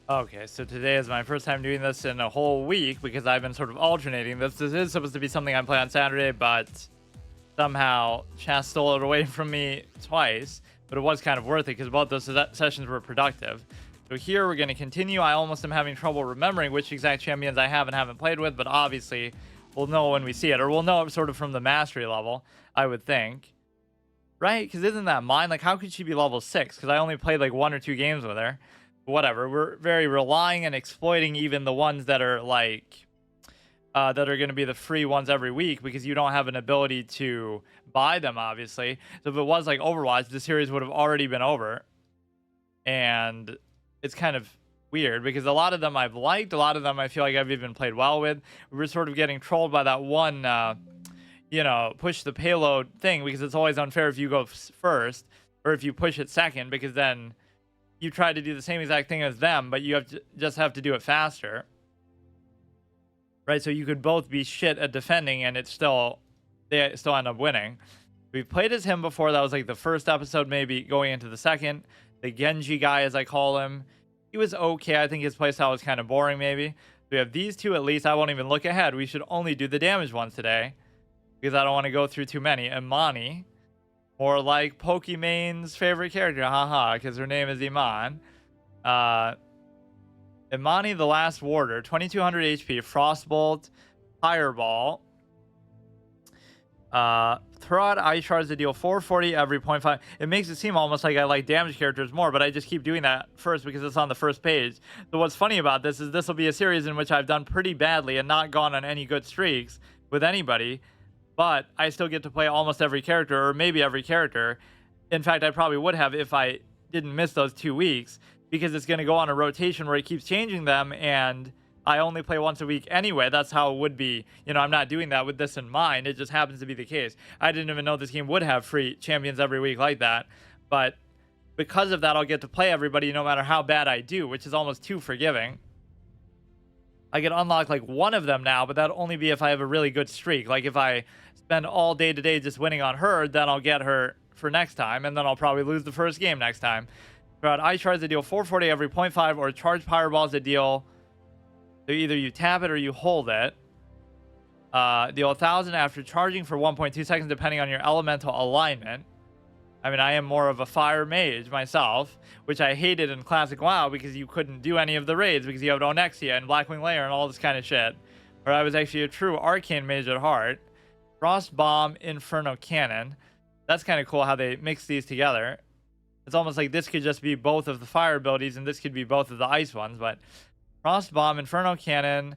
Okay, so today is my first time doing this in a whole week because I've been sort of alternating this. This is supposed to be something I play on Saturday, but somehow chat stole it away from me twice. But it was kind of worth it because both those sessions were productive. So here we're going to continue. I almost am having trouble remembering which exact champions I have and haven't played with, but obviously we'll know when we see it, or we'll know it sort of from the mastery level, I would think. Right? Because isn't that mine? Like, how could she be level 6? Because I only played like 1 or 2 games with her. Whatever. We're very relying and exploiting even the ones that are like that are going to be the free ones every week because you don't have an ability to buy them, obviously. So if it was like Overwatch, the series would have already been over. And it's kind of weird because a lot of them I've liked, a lot of them I feel like I've even played well with. We were sort of getting trolled by that one, push the payload thing because it's always unfair if you go first or if you push it second because then you try to do the same exact thing as them, but you have to just have to do it faster. Right? So you could both be shit at defending and they still end up winning. We've played as him before. That was like the first episode, maybe going into the second. The Genji guy, as I call him. He was okay. I think his playstyle was kind of boring, maybe. We have these two at least. I won't even look ahead. We should only do the damage ones today because I don't want to go through too many. Imani. Or like Pokemon's favorite character, haha, because her name is Iman. Imani, the Last Warder, 2200 HP, Frostbolt, Fireball. Throw out Ice Shards to deal 440 every 0.5. It makes it seem almost like I like damage characters more, but I just keep doing that first because it's on the first page. So what's funny about this is this will be a series in which I've done pretty badly and not gone on any good streaks with anybody. But I still get to play almost every character, or maybe every character. In fact, I probably would have if I didn't miss those 2 weeks, because it's going to go on a rotation where it keeps changing them, and I only play once a week anyway. That's how it would be. I'm not doing that with this in mind. It just happens to be the case. I didn't even know this game would have free champions every week like that. But because of that, I'll get to play everybody no matter how bad I do, which is almost too forgiving. I can unlock like one of them now, but that'll only be if I have a really good streak. Like if I spend all day today just winning on her, then I'll get her for next time, and then I'll probably lose the first game next time. Throughout Ice Shards that deal 440 every 0.5, or Charge Fireballs that deal, so either you tap it or you hold it. Deal 1000 after charging for 1.2 seconds, depending on your elemental alignment. I mean, I am more of a fire mage myself, which I hated in Classic WoW because you couldn't do any of the raids because you have Onyxia and Blackwing Lair and all this kind of shit. Or I was actually a true arcane mage at heart. Frost Bomb, Inferno Cannon. That's kind of cool how they mix these together. It's almost like this could just be both of the fire abilities and this could be both of the ice ones. But Frost Bomb, Inferno Cannon.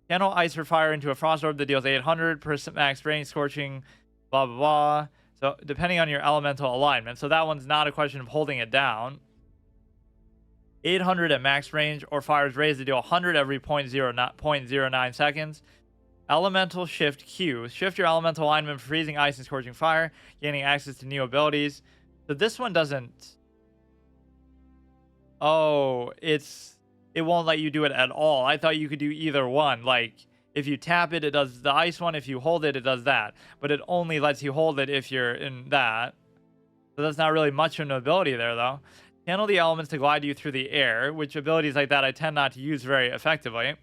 Channel Ice or Fire into a Frost Orb that deals 800% max range, Scorching, blah, blah, blah. So depending on your elemental alignment. So that one's not a question of holding it down. 800 at max range, or Fires Raise to deal 100 every 0.09 seconds. Elemental Shift Q. Shift your elemental alignment for freezing, ice, and scorching fire, gaining access to new abilities. So this one doesn't... Oh, it won't let you do it at all. I thought you could do either one. Like, if you tap it, it does the ice one. If you hold it, it does that. But it only lets you hold it if you're in that. So that's not really much of an ability there, though. Channel the elements to glide you through the air, which abilities like that I tend not to use very effectively.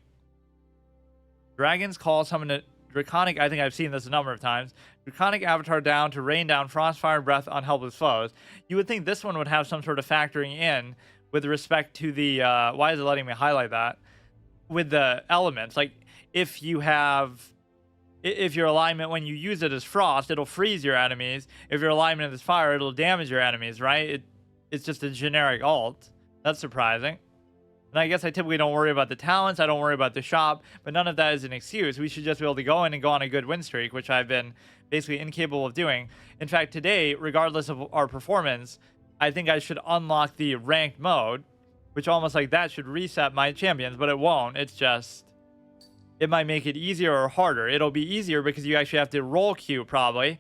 Dragon's Call, summon a Draconic, I think I've seen this a number of times. Draconic Avatar down to rain down frost, fire, and breath on helpless foes. You would think this one would have some sort of factoring in with respect to the, why is it letting me highlight that? With the elements. Like, if your alignment, when you use it as frost, it'll freeze your enemies. If your alignment is fire, it'll damage your enemies, right? It's just a generic alt. That's surprising. And I guess I typically don't worry about the talents. I don't worry about the shop. But none of that is an excuse. We should just be able to go in and go on a good win streak, which I've been basically incapable of doing. In fact, today, regardless of our performance, I think I should unlock the ranked mode, which almost like that should reset my champions, but it won't. It's just... It might make it easier or harder. It'll be easier because you actually have to roll queue, probably.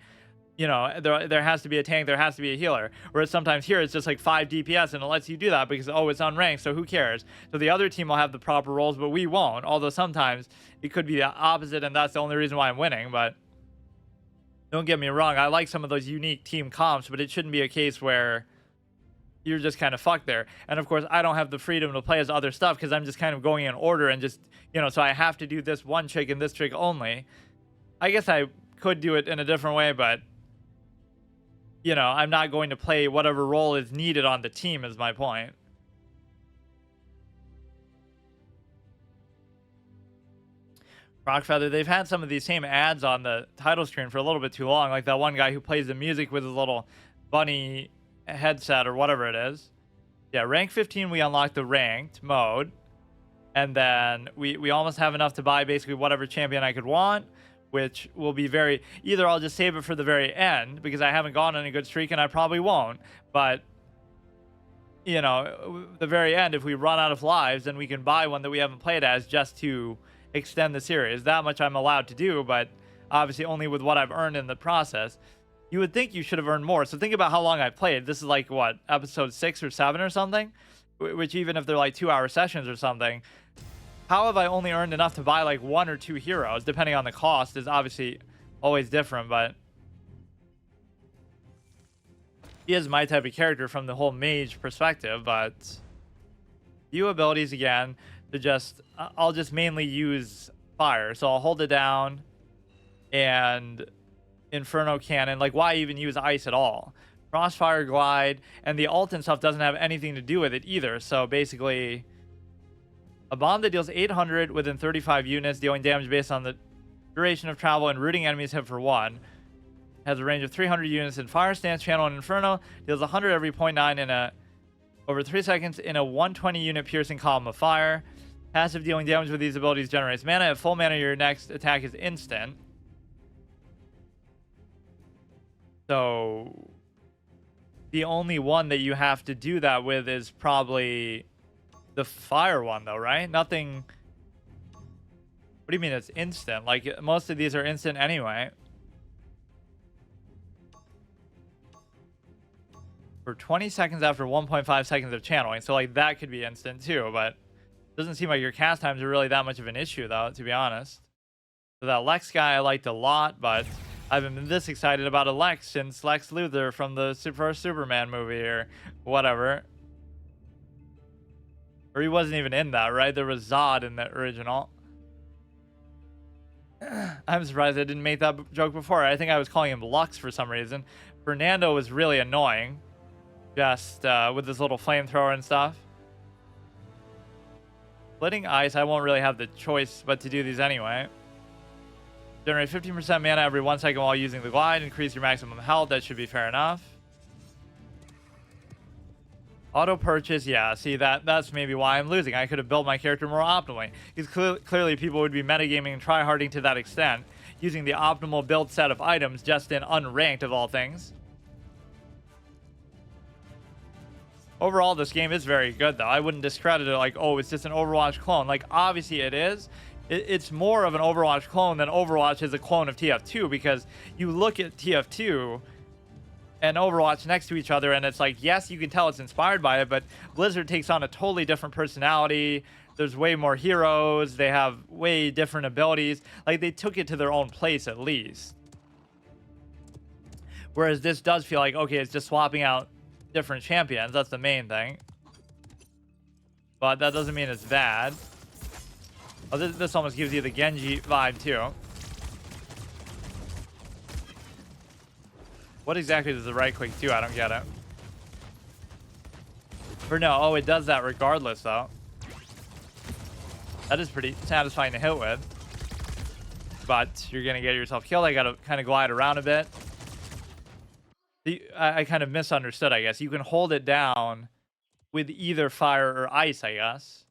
There has to be a tank, there has to be a healer. Whereas sometimes here it's just like 5 DPS and it lets you do that because, oh, it's unranked, so who cares? So the other team will have the proper roles, but we won't. Although sometimes it could be the opposite and that's the only reason why I'm winning. But don't get me wrong, I like some of those unique team comps, but it shouldn't be a case where you're just kind of fucked there. And of course, I don't have the freedom to play as other stuff because I'm just kind of going in order and just, so I have to do this one trick and this trick only. I guess I could do it in a different way, but, I'm not going to play whatever role is needed on the team, is my point. Rockfeather, they've had some of these same ads on the title screen for a little bit too long, like that one guy who plays the music with his little bunny headset or whatever it is. Yeah, rank 15, we unlock the ranked mode, and then we almost have enough to buy basically whatever champion I could want, which will be either I'll just save it for the very end because I haven't gone on a good streak and I probably won't, but the very end, if we run out of lives, then we can buy one that we haven't played as just to extend the series. That much I'm allowed to do, but obviously only with what I've earned in the process. You would think you should have earned more. So think about how long I've played. This is like, what, episode 6 or 7 or something? Which even if they're like 2-hour sessions or something, how have I only earned enough to buy like 1 or 2 heroes? Depending on the cost is obviously always different, but he is my type of character from the whole mage perspective. But view abilities again, I'll just mainly use fire. So I'll hold it down and Inferno Cannon. Like, why even use ice at all? Crossfire, Glide, and the ult and stuff doesn't have anything to do with it either. So basically, a bomb that deals 800 within 35 units, dealing damage based on the duration of travel and rooting enemies hit for 1. Has a range of 300 units in Fire Stance, Channel, and Inferno. Deals 100 every 0.9 over 3 seconds in a 120 unit piercing column of fire. Passive dealing damage with these abilities generates mana. At full mana, your next attack is instant. So the only one that you have to do that with is probably the fire one, though, right? Nothing. What do you mean it's instant? Like, most of these are instant anyway. For 20 seconds after 1.5 seconds of channeling. So, like, that could be instant, too, but doesn't seem like your cast times are really that much of an issue, though, to be honest. So that Lex guy I liked a lot, but I haven't been this excited about a Lex since Lex Luthor from the first Superman movie or whatever. Or he wasn't even in that, right? There was Zod in the original. I'm surprised I didn't make that joke before. I think I was calling him Lux for some reason. Fernando was really annoying. Just with his little flamethrower and stuff. Splitting ice, I won't really have the choice but to do these anyway. Generate 15% mana every 1 second while using the glide. Increase your maximum health. That should be fair enough. Auto purchase, yeah. See, that's maybe why I'm losing. I could have built my character more optimally. Because clearly people would be metagaming and tryharding to that extent, using the optimal build set of items just in unranked of all things. Overall, this game is very good, though. I wouldn't discredit it like, oh, it's just an Overwatch clone. Like, obviously it is. It's more of an Overwatch clone than Overwatch is a clone of TF2, because you look at TF2 and Overwatch next to each other, and it's like, yes, you can tell it's inspired by it, but Blizzard takes on a totally different personality. There's way more heroes. They have way different abilities. Like, they took it to their own place, at least. Whereas this does feel like, okay, it's just swapping out different champions. That's the main thing. But that doesn't mean it's bad. Oh, this almost gives you the Genji vibe, too. What exactly does the right click do? I don't get it. Or no, oh, it does that regardless, though. That is pretty satisfying to hit with. But you're going to get yourself killed. I got to kind of glide around a bit. I kind of misunderstood, I guess. You can hold it down with either fire or ice, I guess.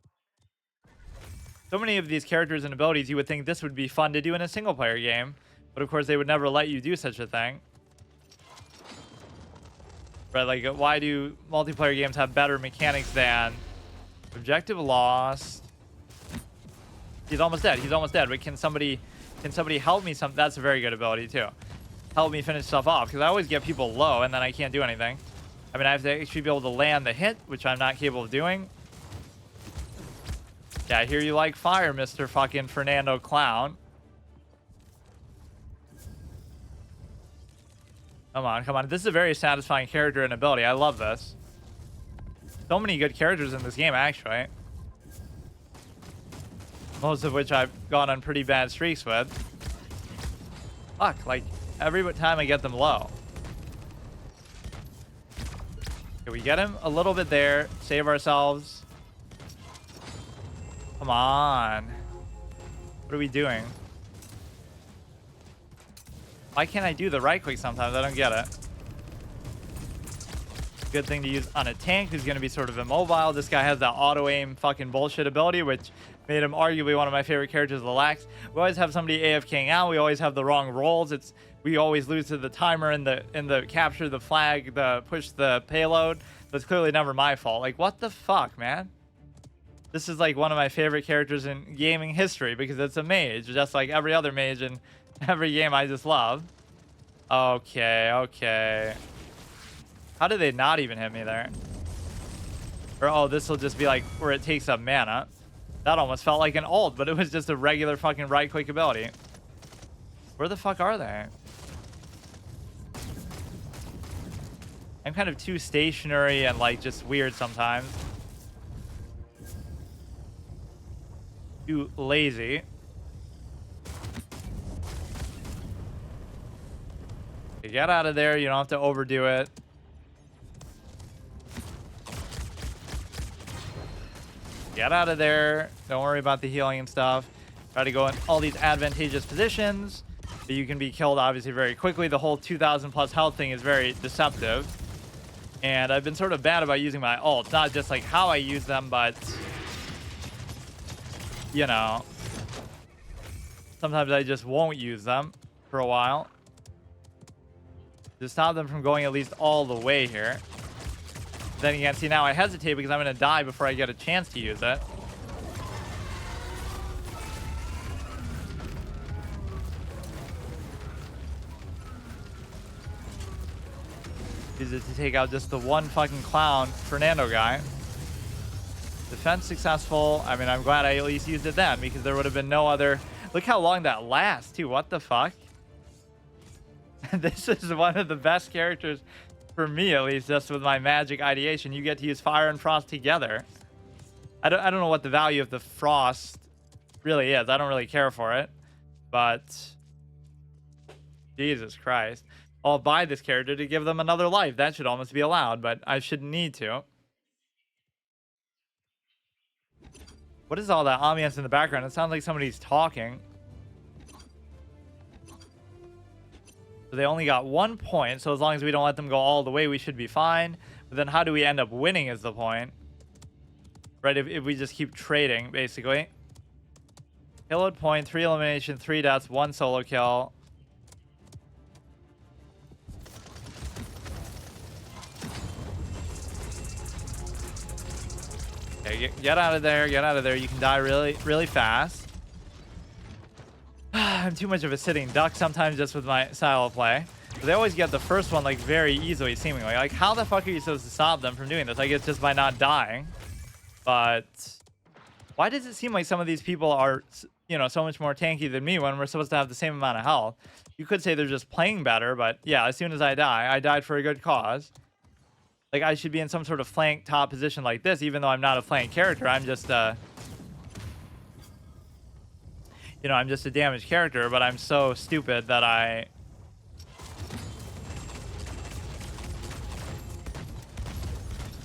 So many of these characters and abilities, you would think this would be fun to do in a single-player game. But, of course, they would never let you do such a thing. Right, like, why do multiplayer games have better mechanics than objective lost? He's almost dead. He's almost dead. But can somebody help me? That's a very good ability, too. Help me finish stuff off, because I always get people low and then I can't do anything. I mean, I have to actually be able to land the hit, which I'm not capable of doing. Yeah, I hear you like fire, Mr. fucking Fernando Clown. Come on, come on. This is a very satisfying character and ability. I love this. So many good characters in this game, actually. Most of which I've gone on pretty bad streaks with. Fuck, like, every time I get them low. Okay, we get him a little bit there. Save ourselves. Come on. What are we doing? Why can't I do the right click sometimes? I don't get it. Good thing to use on a tank who's going to be sort of immobile. This guy has that auto-aim fucking bullshit ability, which made him arguably one of my favorite characters of the lax. We always have somebody AFKing out. We always have the wrong rolls. We always lose to the timer in the capture the flag, the push the payload. That's clearly never my fault. Like, what the fuck, man? This is like one of my favorite characters in gaming history because it's a mage, just like every other mage in every game I just love. Okay, okay. How did they not even hit me there? Or, oh, this will just be like where it takes up mana. That almost felt like an ult, but it was just a regular fucking right-click ability. Where the fuck are they? I'm kind of too stationary and, like, just weird sometimes. Too lazy. You get out of there. You don't have to overdo it. Get out of there. Don't worry about the healing and stuff. Try to go in all these advantageous positions. But you can be killed, obviously, very quickly. The whole 2,000 plus health thing is very deceptive. And I've been sort of bad about using my ults. Not just like how I use them, but, you know, sometimes I just won't use them for a while. To stop them from going at least all the way here. Then again, see, now I hesitate because I'm going to die before I get a chance to use it. Use it to take out just the one fucking clown Fernando guy. Defense successful. I mean, I'm glad I at least used it then because there would have been no other... Look how long that lasts, too. What the fuck? This is one of the best characters... For me, at least, just with my magic ideation, you get to use fire and frost together. I don't know what the value of the frost really is. I don't really care for it. But Jesus Christ. I'll buy this character to give them another life. That should almost be allowed, but I shouldn't need to. What is all that ambiance in the background? It sounds like somebody's talking. So they only got 1 point, so as long as we don't let them go all the way, we should be fine. But then how do we end up winning is the point. Right, if we just keep trading, basically. Payload point, 3 elimination, 3 deaths, 1 solo kill. Okay, get out of there, get out of there. You can die really, really fast. I'm too much of a sitting duck sometimes just with my style of play. But they always get the first one like very easily, seemingly. Like, how the fuck are you supposed to stop them from doing this? I guess just by not dying. But why does it seem like some of these people are, you know, so much more tanky than me when we're supposed to have the same amount of health? You could say they're just playing better, but yeah, as soon as I die, I died for a good cause. Like, I should be in some sort of flank top position like this, even though I'm not a flank character. I'm just you know, I'm just a damaged character, but I'm so stupid that I...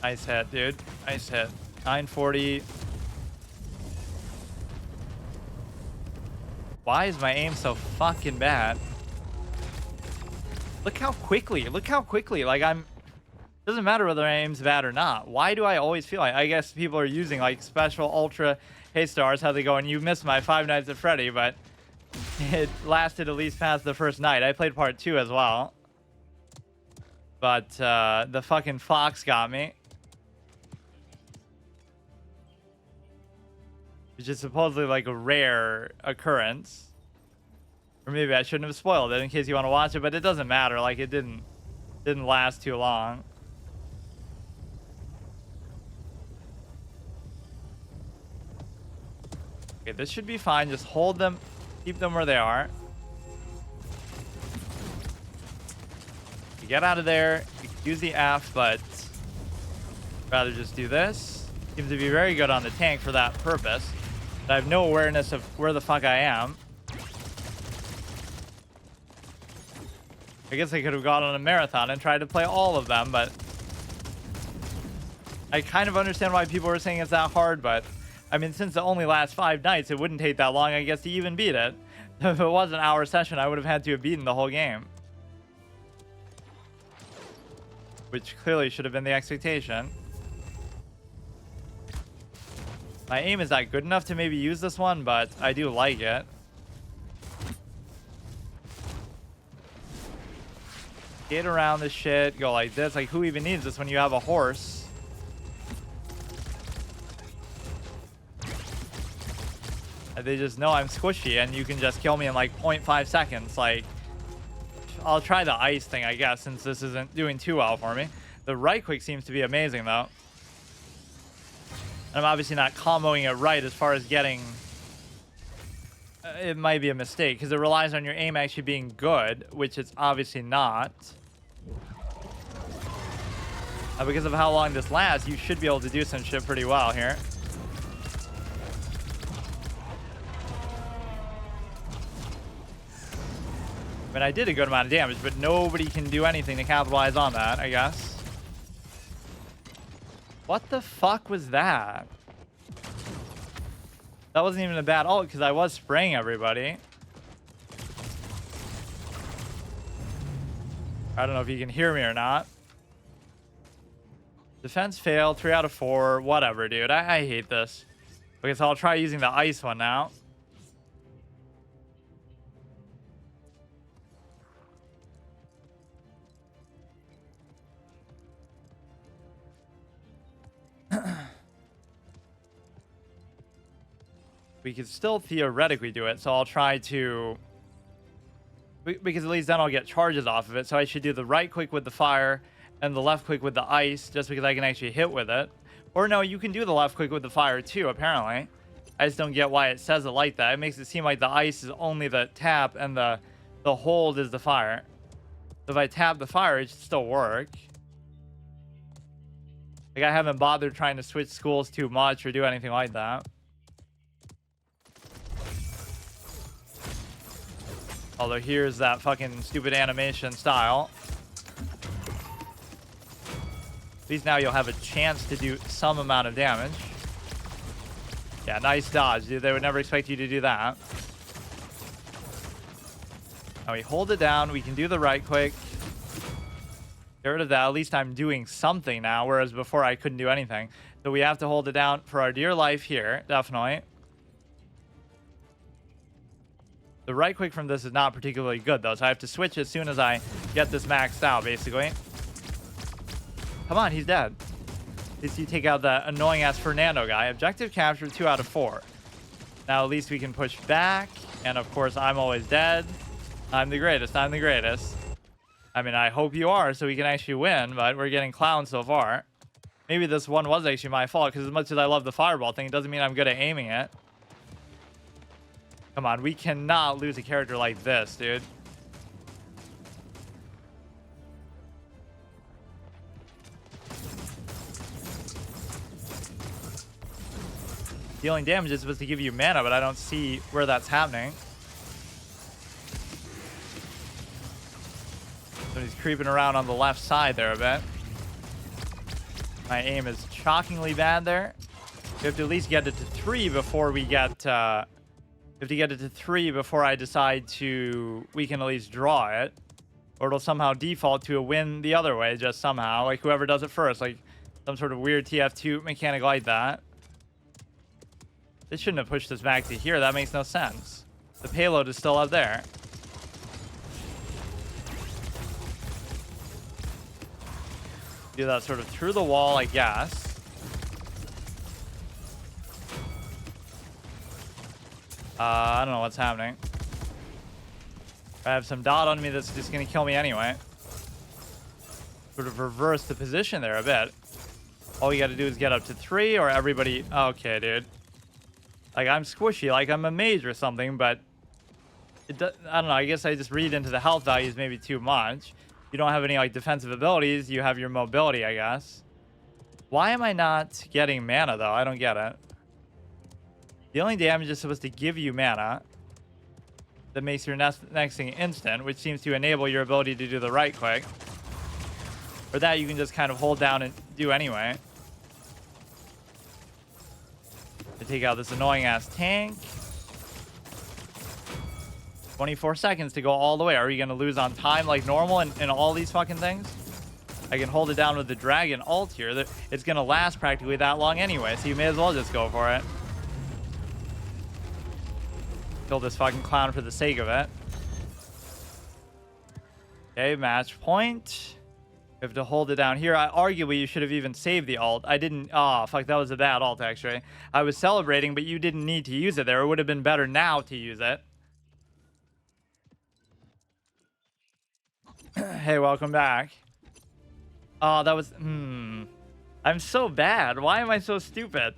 Nice hit, dude. Nice hit. 940. Why is my aim so fucking bad? Look how quickly, like doesn't matter whether my aim's bad or not. Why do I always feel like, I guess people are using like special ultra hey stars, how they go, and you missed my Five Nights at Freddy, but it lasted at least past the first night. I played part 2 as well. But the fucking fox got me. Which is supposedly like a rare occurrence. Or maybe I shouldn't have spoiled it in case you want to watch it, but it doesn't matter. Like, it didn't last too long. Okay, this should be fine. Just hold them, keep them where they are. You get out of there. You can use the F, but Rather just do this. Seems to be very good on the tank for that purpose. But I have no awareness of where the fuck I am. I guess I could have gone on a marathon and tried to play all of them, but I kind of understand why people are saying it's that hard, but I mean, since it only lasts 5 nights, it wouldn't take that long, I guess, to even beat it. If it was an hour session, I would have had to have beaten the whole game. Which clearly should have been the expectation. My aim is not good enough to maybe use this one, but I do like it. Get around this shit, go like this. Like, who even needs this when you have a horse? They just know I'm squishy and you can just kill me in like 0.5 seconds. Like, I'll try the ice thing, I guess, since this isn't doing too well for me. The right click seems to be amazing, though. And I'm obviously not comboing it right as far as getting... it might be a mistake, because it relies on your aim actually being good, which it's obviously not. Because of how long this lasts, you should be able to do some shit pretty well here. I mean, I did a good amount of damage, but nobody can do anything to capitalize on that, I guess. What the fuck was that? That wasn't even a bad ult, because I was spraying everybody. I don't know if you can hear me or not. Defense failed, 3 out of 4. Whatever, dude. I hate this. Okay, so I'll try using the ice one now. We could still theoretically do it, so I'll try to... because at least then I'll get charges off of it, so I should do the right click with the fire and the left click with the ice, just because I can actually hit with it. Or no, you can do the left click with the fire too, apparently. I just don't get why it says it like that. It makes it seem like the ice is only the tap and the hold is the fire. So if I tap the fire, it should still work. Like, I haven't bothered trying to switch schools too much or do anything like that. Although here's that fucking stupid animation style. At least now you'll have a chance to do some amount of damage. Yeah, nice dodge, dude. They would never expect you to do that. Now we hold it down. We can do the right click. Get rid of that. At least I'm doing something now, whereas before I couldn't do anything. So we have to hold it down for our dear life here, definitely. The right click from this is not particularly good, though, so I have to switch as soon as I get this maxed out, basically. Come on, he's dead. At least you take out the annoying-ass Fernando guy. Objective captured, 2 out of 4. Now, at least we can push back, and of course, I'm always dead. I'm the greatest. I'm the greatest. I mean, I hope you are, so we can actually win, but we're getting clowned so far. Maybe this one was actually my fault, because as much as I love the fireball thing, it doesn't mean I'm good at aiming it. Come on, we cannot lose a character like this, dude. Dealing damage is supposed to give you mana, but I don't see where that's happening. So he's creeping around on the left side there a bit. My aim is shockingly bad there. We have to at least get it to 3 before we get... we have to get it to 3 before I decide to... we can at least draw it. Or it'll somehow default to a win the other way, just somehow. Like, whoever does it first. Like, some sort of weird TF2 mechanic like that. They shouldn't have pushed us back to here. That makes no sense. The payload is still up there. Do that sort of through the wall, I guess. I don't know what's happening. I have some dot on me that's just going to kill me anyway. Sort of reverse the position there a bit. All you got to do is get up to 3 or everybody... okay, dude. Like, I'm squishy, like I'm a mage or something, but... I don't know, I guess I just read into the health values maybe too much. You don't have any, like, defensive abilities. You have your mobility, I guess. Why am I not getting mana, though? I don't get it. The only damage is supposed to give you mana that makes your next thing instant, which seems to enable your ability to do the right click. Or that you can just kind of hold down and do anyway. To take out this annoying-ass tank. 24 seconds to go all the way. Are you going to lose on time like normal in all these fucking things? I can hold it down with the dragon ult here. It's going to last practically that long anyway, so you may as well just go for it. Kill this fucking clown for the sake of it. Okay, match point. You have to hold it down here. Arguably, you should have even saved the ult. I didn't. Oh, fuck, that was a bad ult, actually. I was celebrating, but you didn't need to use it there. It would have been better now to use it. Hey, welcome back. Oh, that was... I'm so bad. Why am I so stupid?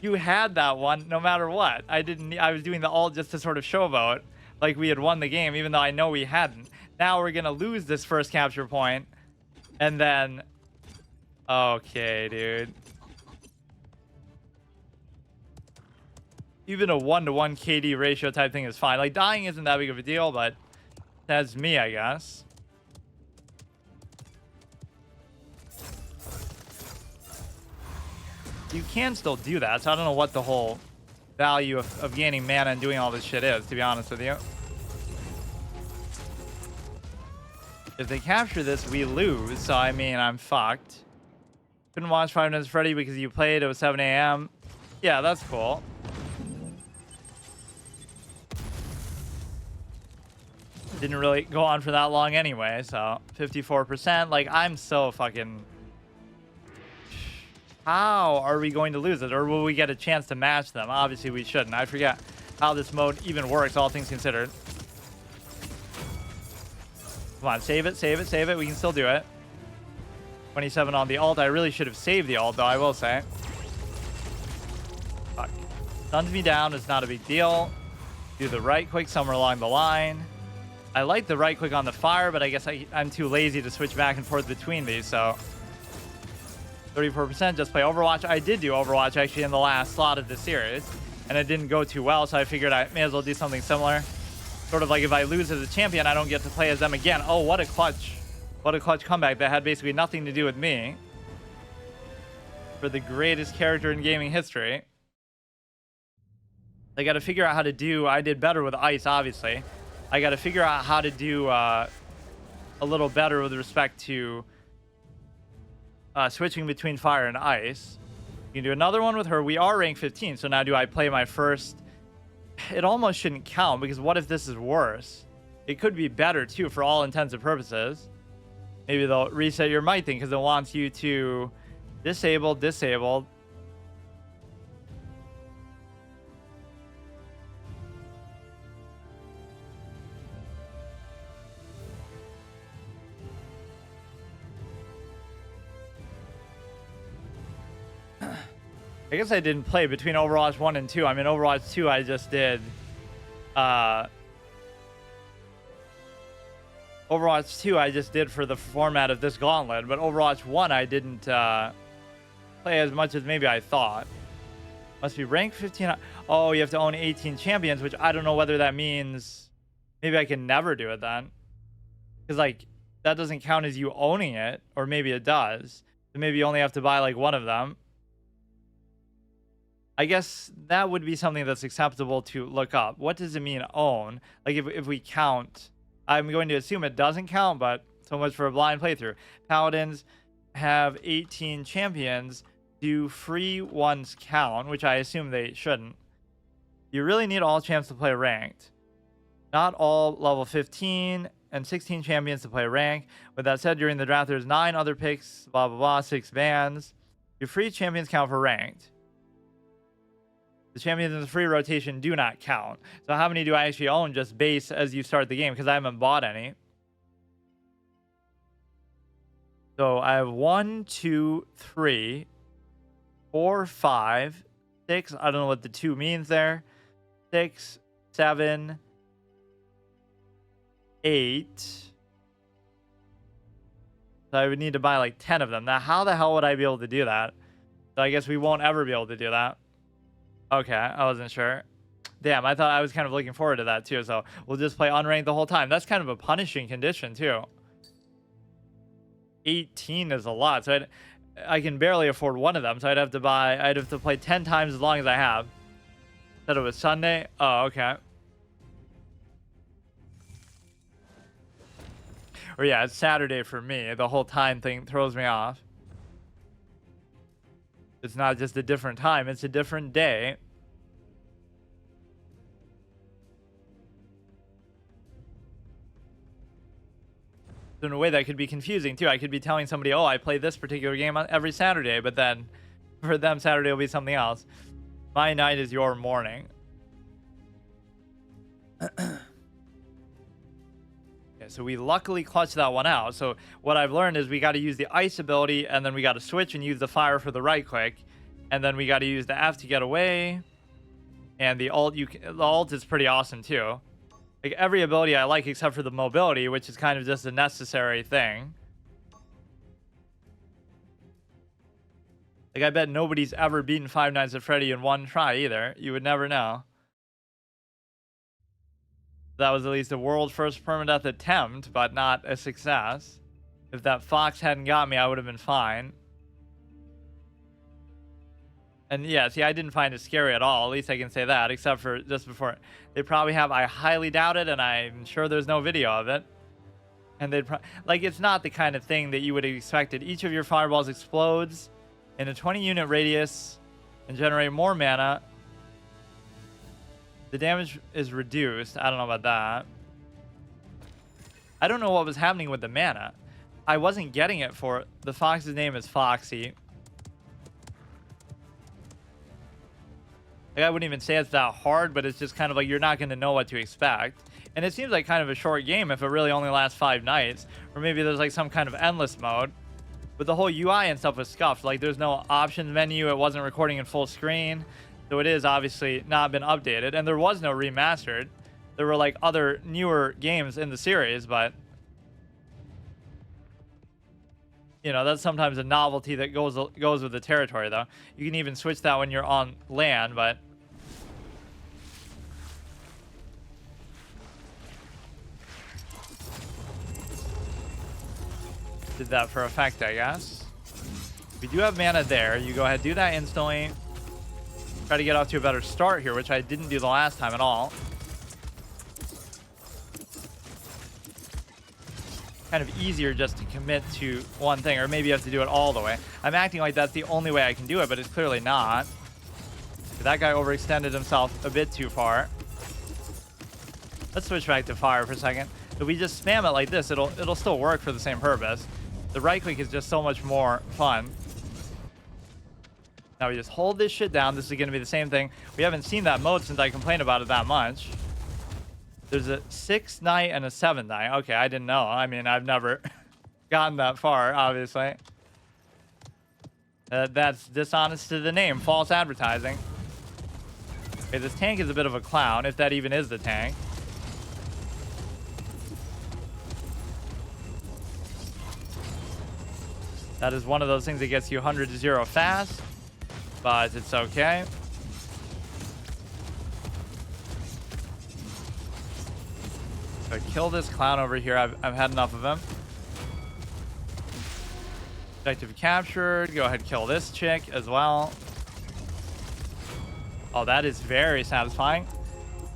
You had that one no matter what. I was doing the ult just to sort of showboat like we had won the game, even though I know we hadn't. Now we're going to lose this first capture point. And then... Okay, dude. Even a 1-to-1 KD ratio type thing is fine. Like, dying isn't that big of a deal, but that's me, I guess. You can still do that, so I don't know what the whole value of gaining mana and doing all this shit is, to be honest with you. If they capture this, we lose, so I mean, I'm fucked. Couldn't watch 5 Nights at Freddy because you played, it was 7 a.m. Yeah, that's cool. Didn't really go on for that long anyway, so 54%. Like, I'm so fucking... How are we going to lose it? Or will we get a chance to match them? Obviously, we shouldn't. I forget how this mode even works, all things considered. Come on, save it, save it, save it. We can still do it. 27 on the ult. I really should have saved the ult, though, I will say. Fuck. Stuns me down. It's not a big deal. Do the right click somewhere along the line. I like the right click on the fire, but I guess I'm too lazy to switch back and forth between these, so... 34%, just play Overwatch. I did do Overwatch, actually, in the last slot of this series, and it didn't go too well, so I figured I may as well do something similar. Sort of like if I lose as a champion, I don't get to play as them again. Oh, what a clutch. What a clutch comeback that had basically nothing to do with me. For the greatest character in gaming history. I got to figure out how to do... I did better with Ice, obviously. I got to figure out how to do a little better with respect to switching between fire and ice. You can do another one with her. We are rank 15, so now do I play my first... It almost shouldn't count, because what if this is worse? It could be better, too, for all intents and purposes. Maybe they'll reset your might thing, because it wants you to disable. I guess I didn't play between Overwatch 1 and 2. I mean, Overwatch 2, I just did... Overwatch 2, I just did for the format of this Gauntlet. But Overwatch 1, I didn't play as much as maybe I thought. Must be rank 15. Oh, you have to own 18 champions, which I don't know whether that means... Maybe I can never do it then. Because, like, that doesn't count as you owning it. Or maybe it does. So maybe you only have to buy, like, one of them. I guess that would be something that's acceptable to look up. What does it mean, own? Like, if we count... I'm going to assume it doesn't count, but so much for a blind playthrough. Paladins have 18 champions. Do free ones count? Which I assume they shouldn't. You really need all champs to play ranked. Not all level 15 and 16 champions to play rank. With that said, during the draft, there's 9 other picks, blah, blah, blah, 6 bans. Do free champions count for ranked? The champions in the free rotation do not count. So how many do I actually own just base as you start the game? Because I haven't bought any. So I have 1, 2, 3, 4, 5, 6. I don't know what the 2 means there. 6, 7, 8, So I would need to buy like 10 of them. Now, how the hell would I be able to do that? So I guess we won't ever be able to do that. Okay, I wasn't sure. Damn, I thought I was kind of looking forward to that too. So we'll just play unranked the whole time. That's kind of a punishing condition too. 18 is a lot. So I can barely afford one of them. So I'd have to play 10 times as long as I have. Said it was Sunday. Oh, okay. Or yeah, it's Saturday for me. The whole time thing throws me off. It's not just a different time, it's a different day. So in a way that could be confusing too. I could be telling somebody, oh, I play this particular game on every Saturday, but then for them, Saturday will be something else. My night is your morning. So we luckily clutched that one out. So what I've learned is we got to use the ice ability, and then we got to switch and use the fire for the right click, and then we got to use the F to get away. And the alt, the alt is pretty awesome too. Like every ability I like except for the mobility, which is kind of just a necessary thing. Like I bet nobody's ever beaten Five Nights at Freddy in one try either. You would never know. That was at least a world first permadeath attempt, but not a success. If that fox hadn't got me, I would have been fine. And yeah, see, I didn't find it scary at all. At least I can say that, except for just before. They probably have. I highly doubt it, and I'm sure there's no video of it. And they'd like, it's not the kind of thing that you would have expected. Each of your fireballs explodes in a 20-unit radius and generate more mana. The damage is reduced. I don't know about that. I don't know what was happening with the mana. I wasn't getting it for the fox's name is Foxy. Like, I wouldn't even say it's that hard, but it's just kind of like you're not going to know what to expect. And it seems like kind of a short game if it really only lasts 5 nights. Or maybe there's like some kind of endless mode. But the whole UI and stuff was scuffed. Like there's no options menu. It wasn't recording in full screen. So it is obviously not been updated. And there was no remastered. There were like other newer games in the series, but you know, that's sometimes a novelty that goes with the territory though. You can even switch that when you're on land, but did that for effect, I guess. We do have mana there. You go ahead, do that instantly. Try to get off to a better start here, which I didn't do the last time at all. Kind of easier just to commit to one thing, or maybe you have to do it all the way. I'm acting like that's the only way I can do it, but it's clearly not. That guy overextended himself a bit too far. Let's switch back to fire for a second. If we just spam it like this, it'll still work for the same purpose. The right click is just so much more fun. Now we just hold this shit down. This is going to be the same thing. We haven't seen that mode since I complained about it that much. There's a 6th night and a 7th night. Okay, I didn't know. I mean, I've never gotten that far, obviously. That's dishonest to the name. False advertising. Okay, this tank is a bit of a clown, if that even is the tank. That is one of those things that gets you 100 to 0 fast, but it's okay. So kill this clown over here. I've had enough of him. Objective captured. Go ahead, kill this chick as well. Oh, that is very satisfying.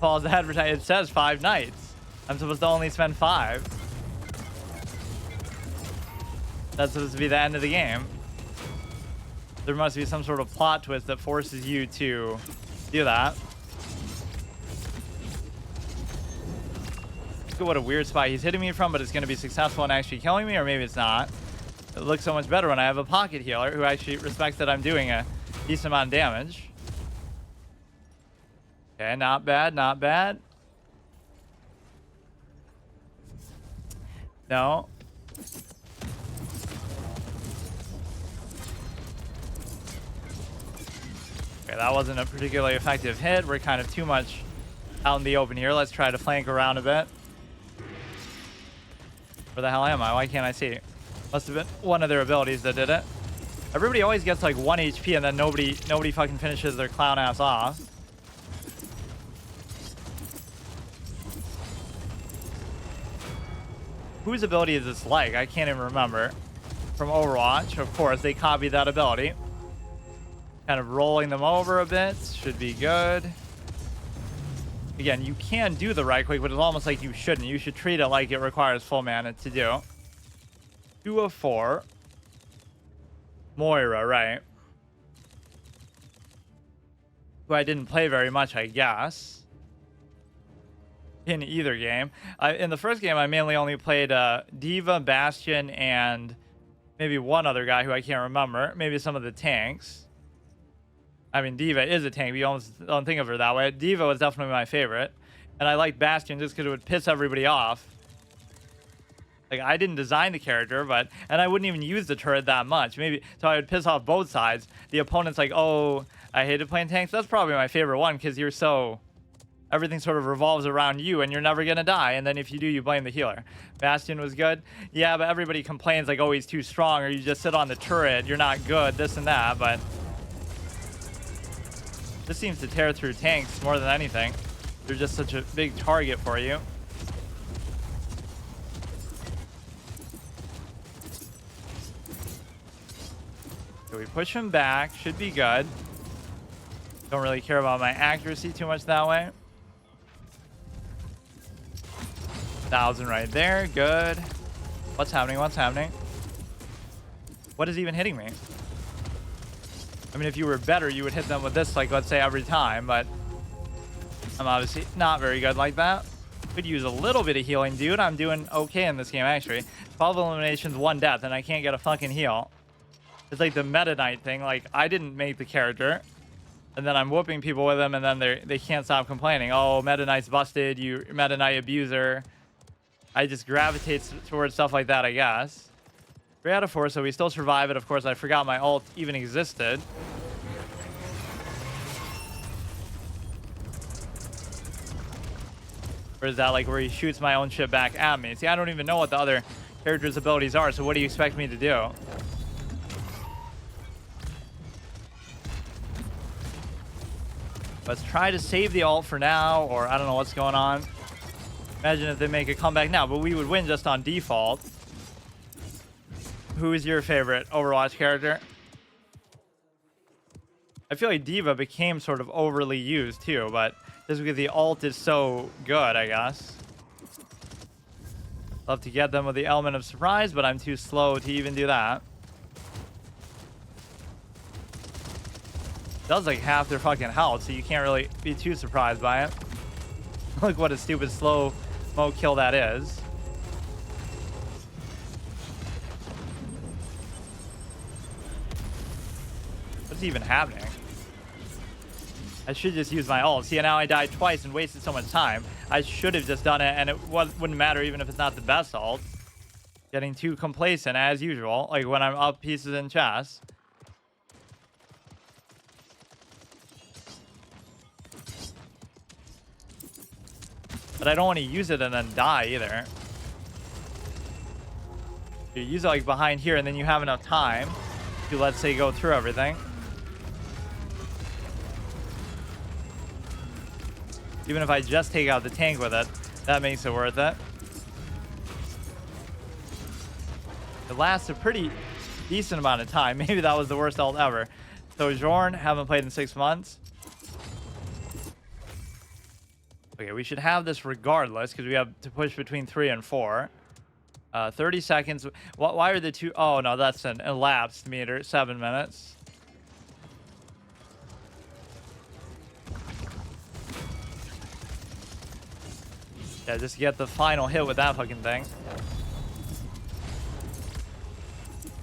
False advertising. It says 5 nights. I'm supposed to only spend 5. That's supposed to be the end of the game. There must be some sort of plot twist that forces you to do that. Look at what a weird spot he's hitting me from, but it's going to be successful in actually killing me, or maybe it's not. It looks so much better when I have a pocket healer who actually respects that I'm doing a decent amount of damage. Okay, not bad, not bad. No. Okay, that wasn't a particularly effective hit. We're kind of too much out in the open here. Let's try to flank around a bit. Where the hell am I? Why can't I see? Must have been one of their abilities that did it. Everybody always gets like 1 HP and then nobody fucking finishes their clown ass off. Whose ability is this like? I can't even remember. From Overwatch, of course, they copied that ability. Kind of rolling them over a bit. Should be good. Again, you can do the right click, but it's almost like you shouldn't. You should treat it like it requires full mana to do. 2 of 4. Moira, right. Who I didn't play very much, I guess. In either game. In the first game, I mainly only played d.va, Bastion, and maybe one other guy who I can't remember. Maybe some of the tanks. I mean, d.va is a tank, but you almost don't think of her that way. d.va was definitely my favorite. And I liked Bastion just because it would piss everybody off. Like, I didn't design the character, and I wouldn't even use the turret that much. So I would piss off both sides. The opponent's like, oh, I hated playing tanks. That's probably my favorite one because you're so... Everything sort of revolves around you, and you're never going to die. And then if you do, you blame the healer. Bastion was good. Yeah, but everybody complains like, oh, he's too strong, or you just sit on the turret. You're not good, this and that, but... This seems to tear through tanks more than anything. They're just such a big target for you. So we push him back. Should be good. Don't really care about my accuracy too much that way. 1,000 right there. Good. What's happening? What's happening? What is even hitting me? I mean, if you were better, you would hit them with this, like, let's say every time, but I'm obviously not very good like that. Could use a little bit of healing, dude. I'm doing okay in this game, actually. 12 eliminations, 1 death, and I can't get a fucking heal. It's like the Meta Knight thing. Like, I didn't make the character, and then I'm whooping people with them, and then they can't stop complaining. Oh, Meta Knight's busted, you Meta Knight abuser. I just gravitate towards stuff like that, I guess. 3 out of 4, so we still survive it. Of course, I forgot my ult even existed. Or is that like where he shoots my own shit back at me? See, I don't even know what the other character's abilities are, so what do you expect me to do? Let's try to save the ult for now, or I don't know what's going on. Imagine if they make a comeback now, but we would win just on default. Who is your favorite Overwatch character? I feel like d.va became sort of overly used too, but just because the ult is so good, I guess. Love to get them with the element of surprise, but I'm too slow to even do that. Does like half their fucking health, so you can't really be too surprised by it. Look what a stupid slow-mo kill that is. What's even happening? I should just use my ult. See, now I died twice and wasted so much time. I should have just done it, and it wouldn't matter even if it's not the best ult. Getting too complacent, as usual, like when I'm up pieces in chess. But I don't want to use it and then die either. You use it like behind here, and then you have enough time to, let's say, go through everything. Even if I just take out the tank with it, that makes it worth it. It lasts a pretty decent amount of time. Maybe that was the worst ult ever. So Jorn, haven't played in 6 months. Okay, we should have this regardless because we have to push between 3 and 4. 30 seconds. Why are the two? Oh, no, that's an elapsed meter. 7 minutes. Yeah, just get the final hit with that fucking thing.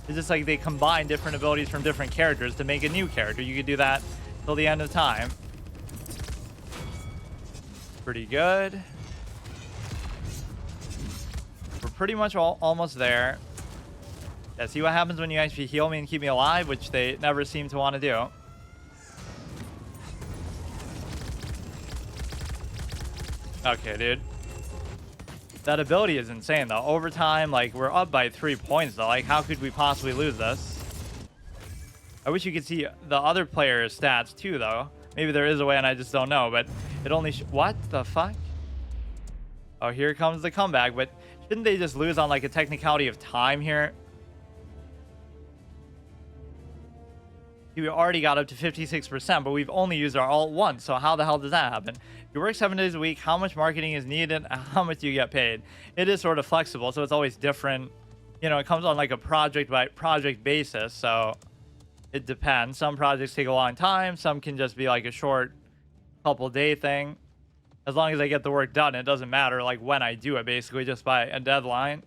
It's just like they combine different abilities from different characters to make a new character. You could do that till the end of time. Pretty good. We're pretty much almost there. Yeah, see what happens when you actually heal me and keep me alive, which they never seem to want to do. Okay, dude. That ability is insane though. Overtime, like we're up by 3 points though. Like how could we possibly lose this? I wish you could see the other player's stats too though. Maybe there is a way and I just don't know, but it only what the fuck? Oh, here comes the comeback, but shouldn't they just lose on like a technicality of time here? We already got up to 56%, but we've only used our alt once. So how the hell does that happen? You work 7 days a week. How much marketing is needed? How much do you get paid? It is sort of flexible, so it's always different. You know, it comes on like a project by project basis, so it depends. Some projects take a long time. Some can just be like a short couple day thing. As long as I get the work done, it doesn't matter like when I do it, basically just by a deadline.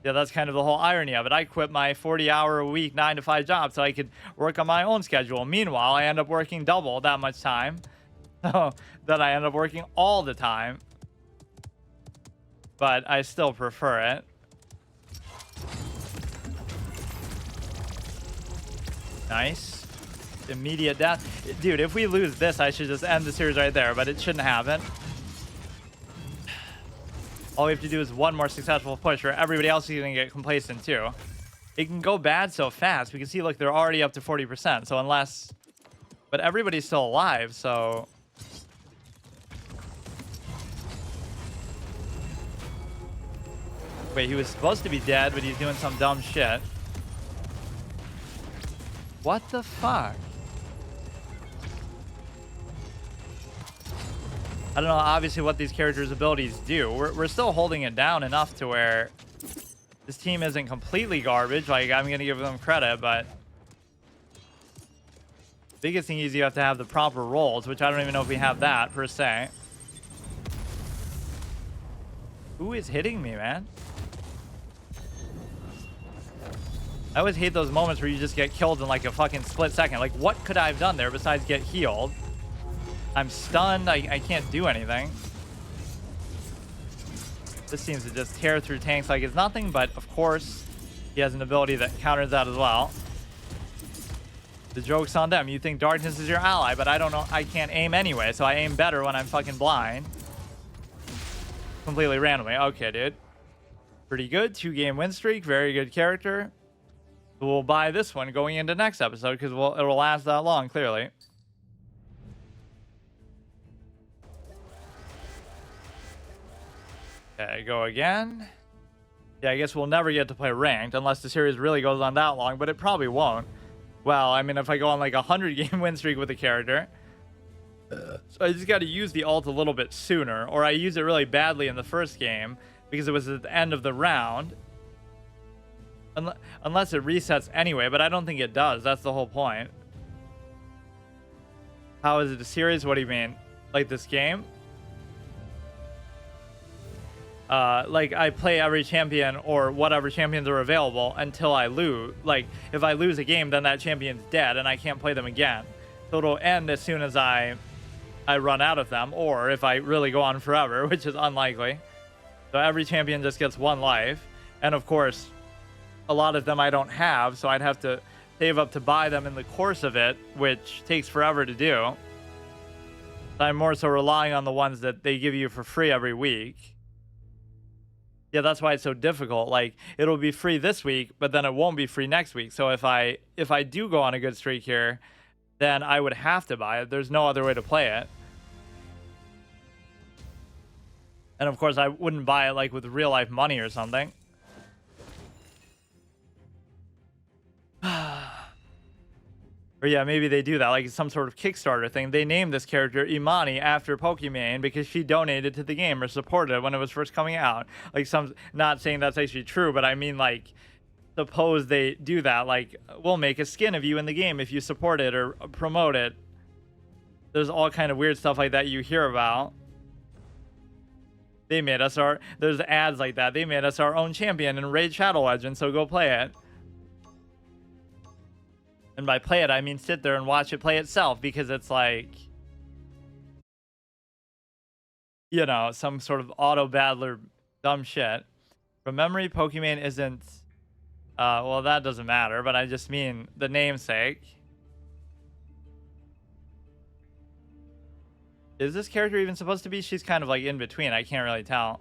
Yeah, that's kind of the whole irony of it. I quit my 40-hour-a-week 9-to-5 job so I could work on my own schedule. Meanwhile, I end up working double that much time. So then I end up working all the time. But I still prefer it. Nice. Immediate death. Dude, if we lose this, I should just end the series right there, but it shouldn't happen. All we have to do is one more successful push, or everybody else is going to get complacent too. It can go bad so fast. We can see, look, they're already up to 40%. So unless... But everybody's still alive, so... Wait, he was supposed to be dead, but he's doing some dumb shit. What the fuck? I don't know, obviously, what these characters' abilities do. We're still holding it down enough to where this team isn't completely garbage. Like, I'm going to give them credit, but the biggest thing is you have to have the proper roles, which I don't even know if we have that, per se. Who is hitting me, man? I always hate those moments where you just get killed in like a fucking split second. Like, what could I have done there besides get healed? I'm stunned. I can't do anything. This seems to just tear through tanks like it's nothing, but of course, he has an ability that counters that as well. The joke's on them. You think darkness is your ally, but I don't know. I can't aim anyway, so I aim better when I'm fucking blind. Completely randomly. Okay, dude. Pretty good. 2-game win streak. Very good character. We'll buy this one going into next episode because it'll last that long, clearly. Okay, go again. Yeah, I guess we'll never get to play ranked unless the series really goes on that long, but it probably won't. Well, I mean, if I go on like a 100-game win streak with a character. So I just got to use the ult a little bit sooner, or I use it really badly in the first game because it was at the end of the round. Unless it resets anyway, but I don't think it does. That's the whole point. How is it a series? What do you mean? Like this game? Like I play every champion or whatever champions are available until I lose. Like if I lose a game, then that champion's dead and I can't play them again. So it'll end as soon as I run out of them, or if I really go on forever, which is unlikely. So every champion just gets one life, and of course, a lot of them I don't have, so I'd have to save up to buy them in the course of it, which takes forever to do. So I'm more so relying on the ones that they give you for free every week. Yeah, that's why it's so difficult. Like, it'll be free this week, but then it won't be free next week. So if I do go on a good streak here, then I would have to buy it. There's no other way to play it. And of course, I wouldn't buy it like with real life money or something. Or yeah, maybe they do that, like some sort of Kickstarter thing. They named this character Imani after Pokimane because she donated to the game or supported it when it was first coming out. Like not saying that's actually true, but I mean, like, suppose they do that. Like, we'll make a skin of you in the game if you support it or promote it. There's all kind of weird stuff like that you hear about. They made us there's ads like that. They made us our own champion in Raid Shadow Legends, so go play it. And by play it, I mean sit there and watch it play itself, because it's like, you know, some sort of auto battler dumb shit. From memory, Pokimane isn't, well, that doesn't matter, but I just mean the namesake. Is this character even supposed to be? She's kind of like in between. I can't really tell.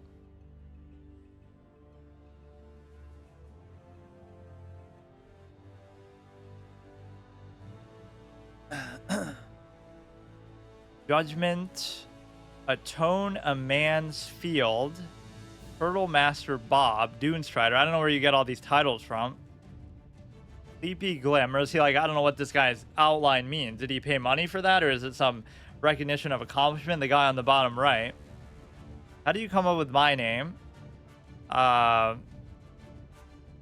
Judgment, Atone a Man's Field, Turtle Master Bob, Dune Strider. I don't know where you get all these titles from. Sleepy Glimmer. Is he like, I don't know what this guy's outline means. Did he pay money for that, or is it some recognition of accomplishment? The guy on the bottom right. How do you come up with my name? I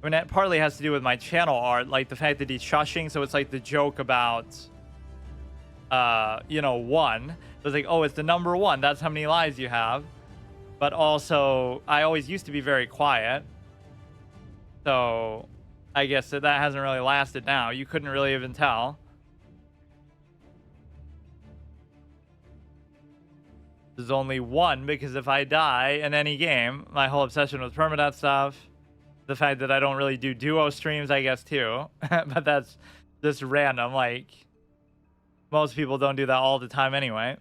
mean, it partly has to do with my channel art, like the fact that he's shushing, so it's like the joke about you know, 1. So it's like, oh, it's the number 1. That's how many lives you have. But also, I always used to be very quiet. So, I guess that hasn't really lasted now. You couldn't really even tell. There's only 1, because if I die in any game, my whole obsession with permadeath stuff, the fact that I don't really do duo streams, I guess, too. But that's just random, like... Most people don't do that all the time anyway.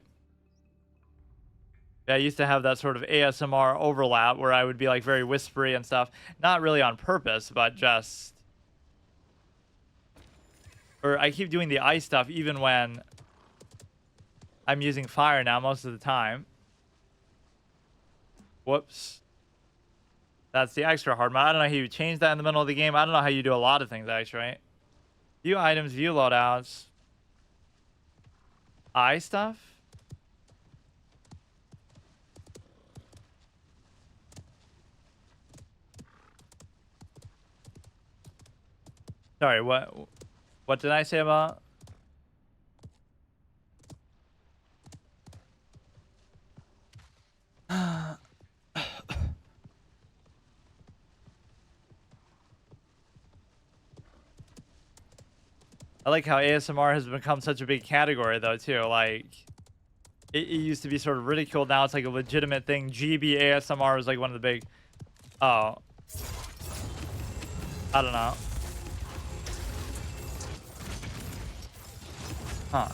Yeah, I used to have that sort of ASMR overlap where I would be like very whispery and stuff. Not really on purpose, but just... Or I keep doing the ice stuff even when I'm using fire now most of the time. Whoops. That's the extra hard mode. I don't know how you change that in the middle of the game. I don't know how you do a lot of things, actually, right? View items, view loadouts. Eye stuff? Sorry, what did I say about? I like how ASMR has become such a big category, though, too. Like, it used to be sort of ridiculed. Now it's like a legitimate thing. GB ASMR was like one of the big... Oh. I don't know. Huh.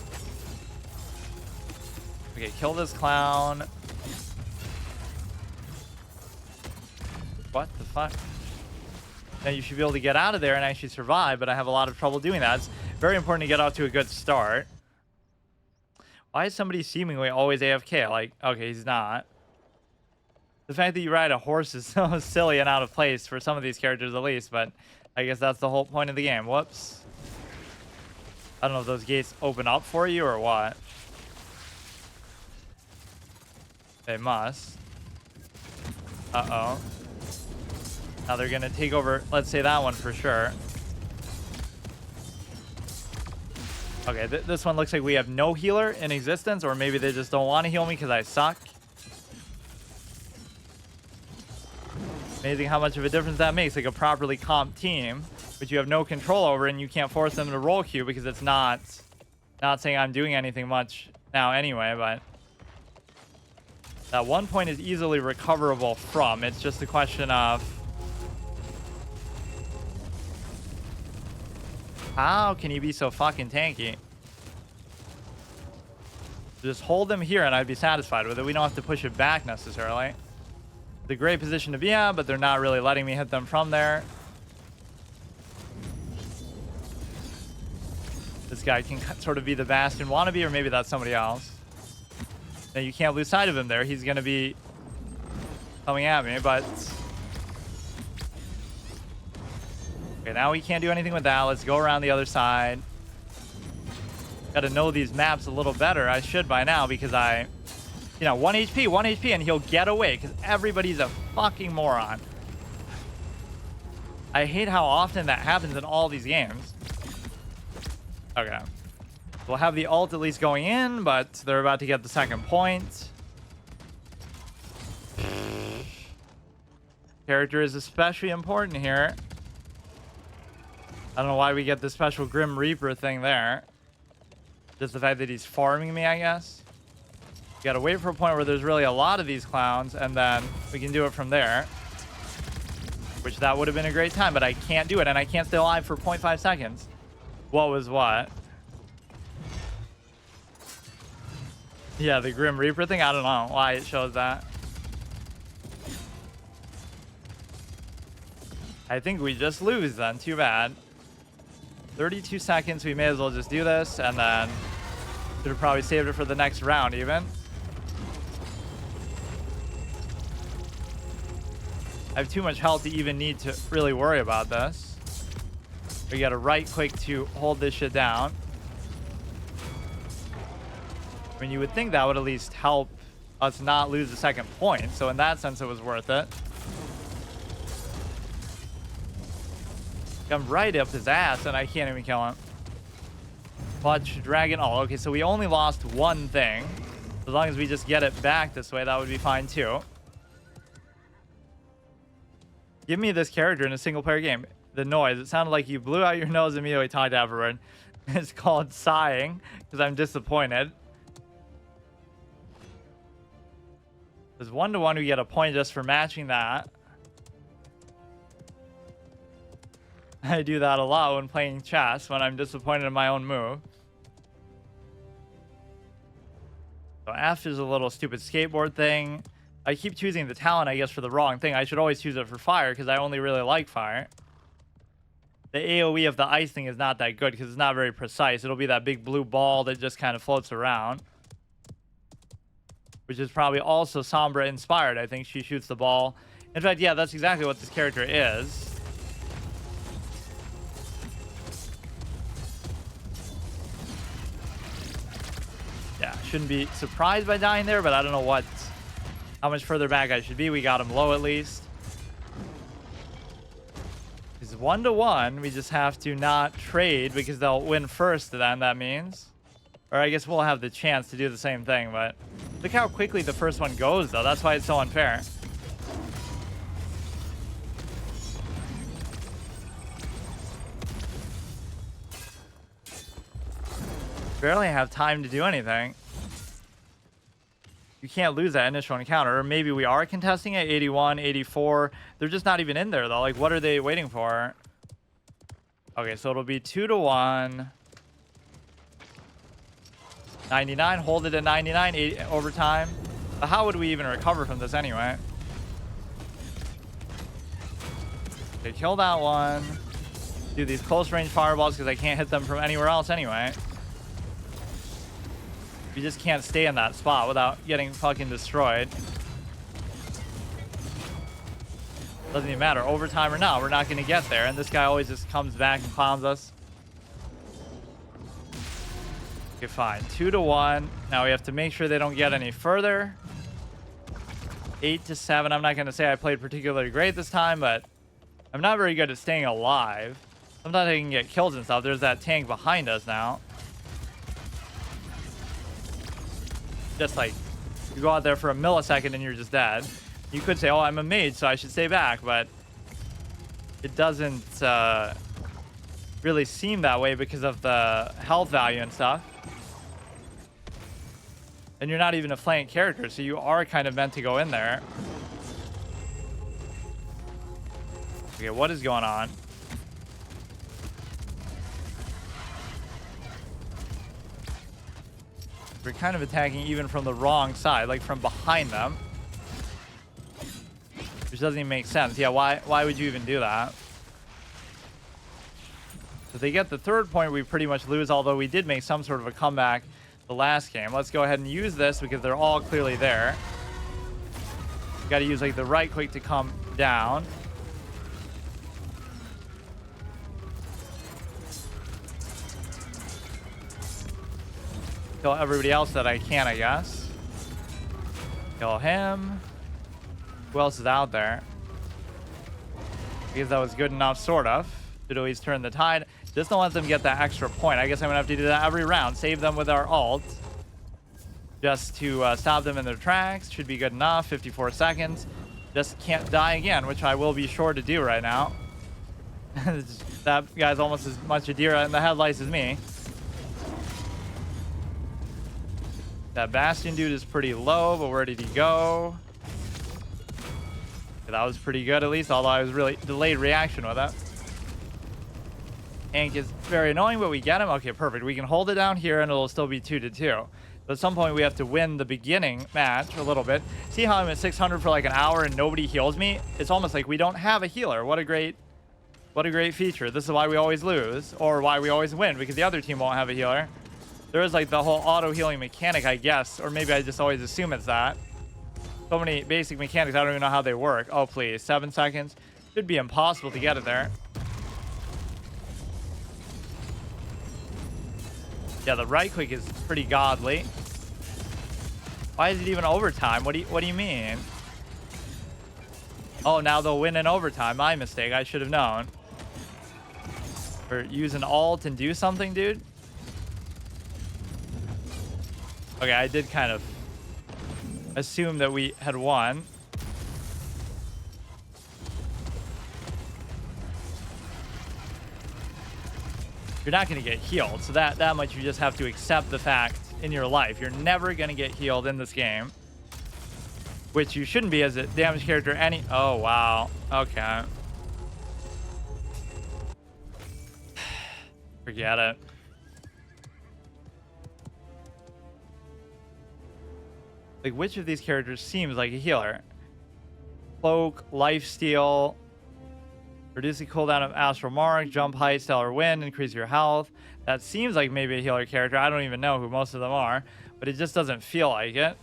Okay, kill this clown. What the fuck? Now you should be able to get out of there and actually survive, but I have a lot of trouble doing that. It's very important to get off to a good start. Why is somebody seemingly always AFK? Like, okay, he's not. The fact that you ride a horse is so silly and out of place for some of these characters at least, but I guess that's the whole point of the game. Whoops. I don't know if those gates open up for you or what. They must. Uh-oh. Now they're going to take over, let's say that one for sure. Okay, this one looks like we have no healer in existence, or maybe they just don't want to heal me because I suck. Amazing how much of a difference that makes. Like a properly comped team, which you have no control over, and you can't force them to roll queue because it's not saying I'm doing anything much now anyway, but that 1 point is easily recoverable from. It's just a question of how can you be so fucking tanky? Just hold them here and I'd be satisfied with it. We don't have to push it back necessarily. It's a great position to be at, but they're not really letting me hit them from there. This guy can sort of be the Bastion wannabe, or maybe that's somebody else. Now you can't lose sight of him there. He's going to be coming at me, but... Okay, now we can't do anything with that. Let's go around the other side. Got to know these maps a little better. I should by now because I... You know, 1 HP, and he'll get away because everybody's a fucking moron. I hate how often that happens in all these games. Okay. We'll have the ult at least going in, but they're about to get the second point. Character is especially important here. I don't know why we get the special Grim Reaper thing there. Just the fact that he's farming me, I guess. You gotta wait for a point where there's really a lot of these clowns, and then we can do it from there. Which that would have been a great time, but I can't do it, and I can't stay alive for 0.5 seconds. What was what? Yeah, the Grim Reaper thing. I don't know why it shows that. I think we just lose then. Too bad. 32 seconds. We may as well just do this, and then should have probably saved it for the next round even. I have too much health to even need to really worry about this. We got to right click to hold this shit down. I mean, you would think that would at least help us not lose the second point. So in that sense, it was worth it. I'm right up his ass, and I can't even kill him. Clutch Dragon. Oh, okay, so we only lost one thing. As long as we just get it back this way, that would be fine too. Give me this character in a single-player game. The noise. It sounded like you blew out your nose and immediately talked to everyone. It's called sighing, because I'm disappointed. There's 1-to-1. We get a point just for matching that. I do that a lot when playing chess, when I'm disappointed in my own move. So F is a little stupid skateboard thing. I keep choosing the talent, I guess, for the wrong thing. I should always choose it for fire, because I only really like fire. The AoE of the ice thing is not that good, because it's not very precise. It'll be that big blue ball that just kind of floats around. Which is probably also Sombra inspired. I think she shoots the ball. In fact, yeah, that's exactly what this character is. Yeah, shouldn't be surprised by dying there, but I don't know how much further back I should be. We got him low at least. It's 1-to-1. We just have to not trade because they'll win first then, that means. Or I guess we'll have the chance to do the same thing, but look how quickly the first one goes, though. That's why it's so unfair. Barely have time to do anything. You can't lose that initial encounter. Or maybe we are contesting it. 81, 84. They're just not even in there, though. Like, what are they waiting for? Okay, so it'll be 2-to-1. 99, hold it at 99, 80 overtime. But how would we even recover from this anyway? Okay, kill that one. Do these close range fireballs because I can't hit them from anywhere else anyway. You just can't stay in that spot without getting fucking destroyed. Doesn't even matter, overtime or not, we're not going to get there. And this guy always just comes back and clowns us. Okay, fine. 2-to-1. Now we have to make sure they don't get any further. 8-to-7. I'm not going to say I played particularly great this time, but I'm not very good at staying alive. Sometimes I can get kills and stuff. There's that tank behind us now. Just like, you go out there for a millisecond and you're just dead. You could say, oh, I'm a mage, so I should stay back, but it doesn't really seem that way because of the health value and stuff. And you're not even a flank character, so you are kind of meant to go in there. Okay, what is going on? We're kind of attacking even from the wrong side, like from behind them. Which doesn't even make sense. Yeah, why would you even do that? If they get the third point, we pretty much lose, although we did make some sort of a comeback the last game. Let's go ahead and use this because they're all clearly there. Got to use like the right click to come down. Kill everybody else that I can, I guess. Kill him. Who else is out there? I guess that was good enough, sort of. Should always turn the tide. Just don't let them get that extra point. I guess I'm gonna have to do that every round. Save them with our ult. Just to stop them in their tracks. Should be good enough. 54 seconds. Just can't die again, which I will be sure to do right now. That guy's almost as much a deer in the headlights as me. That Bastion dude is pretty low, but where did he go? Okay, that was pretty good at least, although I was really delayed reaction with that. Tank is very annoying, but we get him. Okay, perfect. We can hold it down here and it'll still be 2-to-2. But at some point, we have to win the beginning match a little bit. See how I'm at 600 for like an hour and nobody heals me? It's almost like we don't have a healer. What a great feature. This is why we always lose, or why we always win, because the other team won't have a healer. There is like the whole auto healing mechanic, I guess, or maybe I just always assume it's that. So many basic mechanics, I don't even know how they work. Oh, please. 7 seconds. Should be impossible to get it there. Yeah, the right click is pretty godly. Why is it even overtime? What do you mean? Oh, now they'll win in overtime. My mistake. I should have known. Or use an alt and do something, dude. Okay, I did kind of assume that we had won. You're not going to get healed, so that much you just have to accept the fact in your life. You're never going to get healed in this game, which you shouldn't be as a damage character any... Oh, wow. Okay. Forget it. Like, which of these characters seems like a healer? Cloak, lifesteal, reduce the cooldown of Astral Mark, jump height, stellar wind, increase your health. That seems like maybe a healer character. I don't even know who most of them are, but it just doesn't feel like it.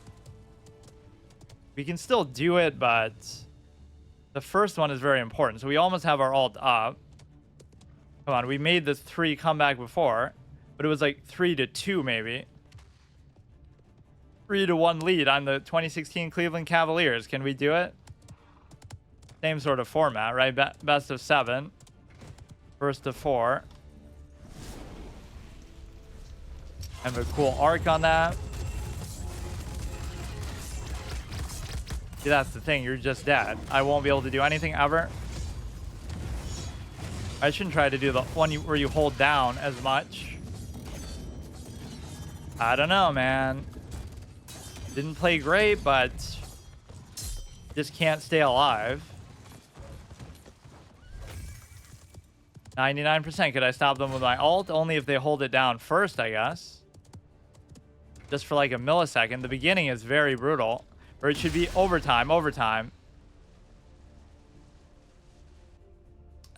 We can still do it, but the first one is very important. So we almost have our ult up. Come on, we made this 3 comeback before, but it was like 3-2 maybe. 3-1 lead on the 2016 Cleveland Cavaliers. Can we do it? Same sort of format, right? Best of 7. First of 4. Have a cool arc on that. See, that's the thing. You're just dead. I won't be able to do anything ever. I shouldn't try to do the one where you hold down as much. I don't know, man. Didn't play great, but just can't stay alive. 99%. Could I stop them with my ult? Only if they hold it down first, I guess. Just for like a millisecond. The beginning is very brutal. Or it should be overtime. Overtime.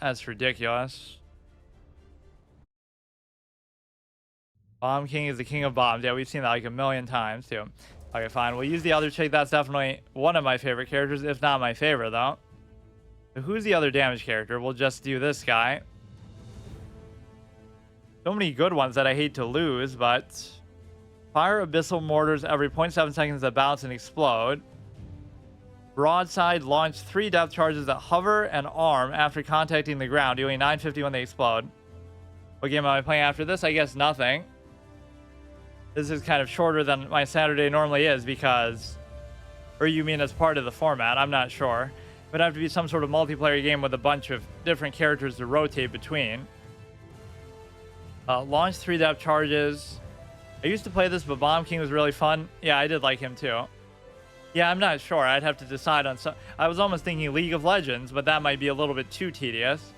That's ridiculous. Bomb King is the king of bombs. Yeah, we've seen that like a million times too. Okay, fine. We'll use the other chick. That's definitely one of my favorite characters, if not my favorite, though. So who's the other damage character? We'll just do this guy. So many good ones that I hate to lose, but... Fire abyssal mortars every 0.7 seconds that bounce and explode. Broadside, launch 3 depth charges that hover and arm after contacting the ground, dealing 950 when they explode. What game am I playing after this? I guess nothing. This is kind of shorter than my Saturday normally is because... Or you mean as part of the format? I'm not sure. It would have to be some sort of multiplayer game with a bunch of different characters to rotate between. Launch 3 depth charges. I used to play this, but Bomb King was really fun. Yeah, I did like him too. Yeah, I'm not sure. I'd have to decide on some... I was almost thinking League of Legends, but that might be a little bit too tedious.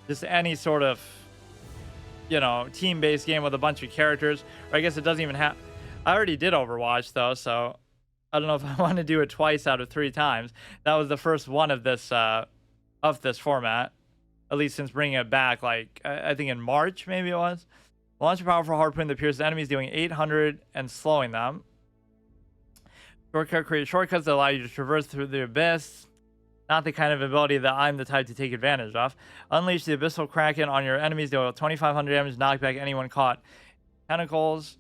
Just any sort of, you know, team-based game with a bunch of characters. Or I guess it doesn't even have... I already did Overwatch, though, so... I don't know if I want to do it twice out of 3 times. That was the first one of this format. At least since bringing it back, like, I think in March, maybe it was. Launch a powerful harpoon that pierces enemies, doing 800 and slowing them. Shortcut, create shortcuts that allow you to traverse through the abyss. Not the kind of ability that I'm the type to take advantage of. Unleash the abyssal kraken on your enemies, deal 2,500 damage, knock back anyone caught. Tentacles.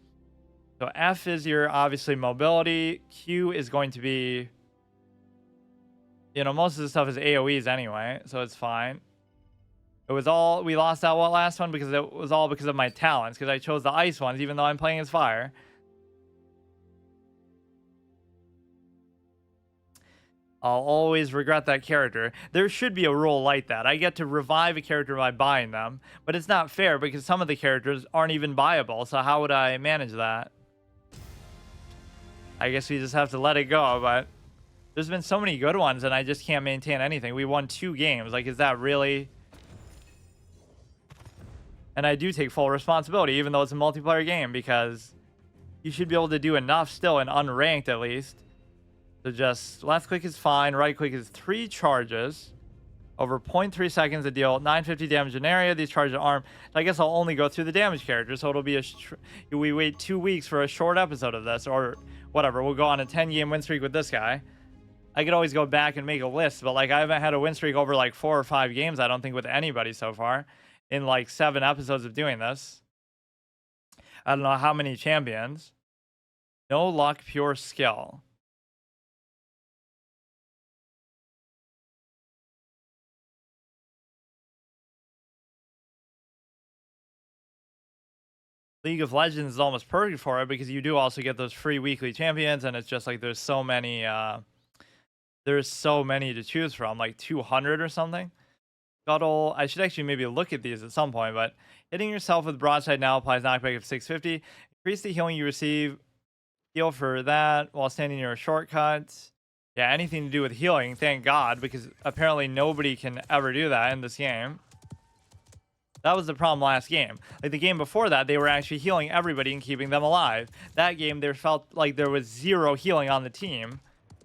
So F is your, obviously, mobility. Q is going to be... You know, most of the stuff is AoEs anyway, so it's fine. It was all... We lost that one last one because it was all because of my talents, because I chose the ice ones, even though I'm playing as fire. I'll always regret that character. There should be a rule like that. I get to revive a character by buying them, but it's not fair because some of the characters aren't even buyable, so how would I manage that? I guess we just have to let it go, but there's been so many good ones and I just can't maintain anything. We won 2 games. Like, is that really... And I do take full responsibility, even though it's a multiplayer game, because you should be able to do enough still in unranked at least. So just left click is fine, right click is 3 charges over 0.3 seconds to deal 950 damage in area. These charges arm. So I guess I'll only go through the damage character. So it'll be we wait 2 weeks for a short episode of this, or whatever. We'll go on a 10-game win streak with this guy. I could always go back and make a list, but like I haven't had a win streak over like 4 or 5 games, I don't think, with anybody so far in like 7 episodes of doing this. I don't know how many champions. No luck, pure skill. League of Legends is almost perfect for it because you do also get those free weekly champions, and it's just like there's so many to choose from, like 200 or something. Scuttle, I should actually maybe look at these at some point, but hitting yourself with broadside now applies knockback of 650. Increase the healing you receive. Heal for that while standing near a shortcut. Yeah, anything to do with healing, thank God, because apparently nobody can ever do that in this game. That was the problem last game. Like the game before that, they were actually healing everybody and keeping them alive. That game, there felt like there was 0 healing on the team,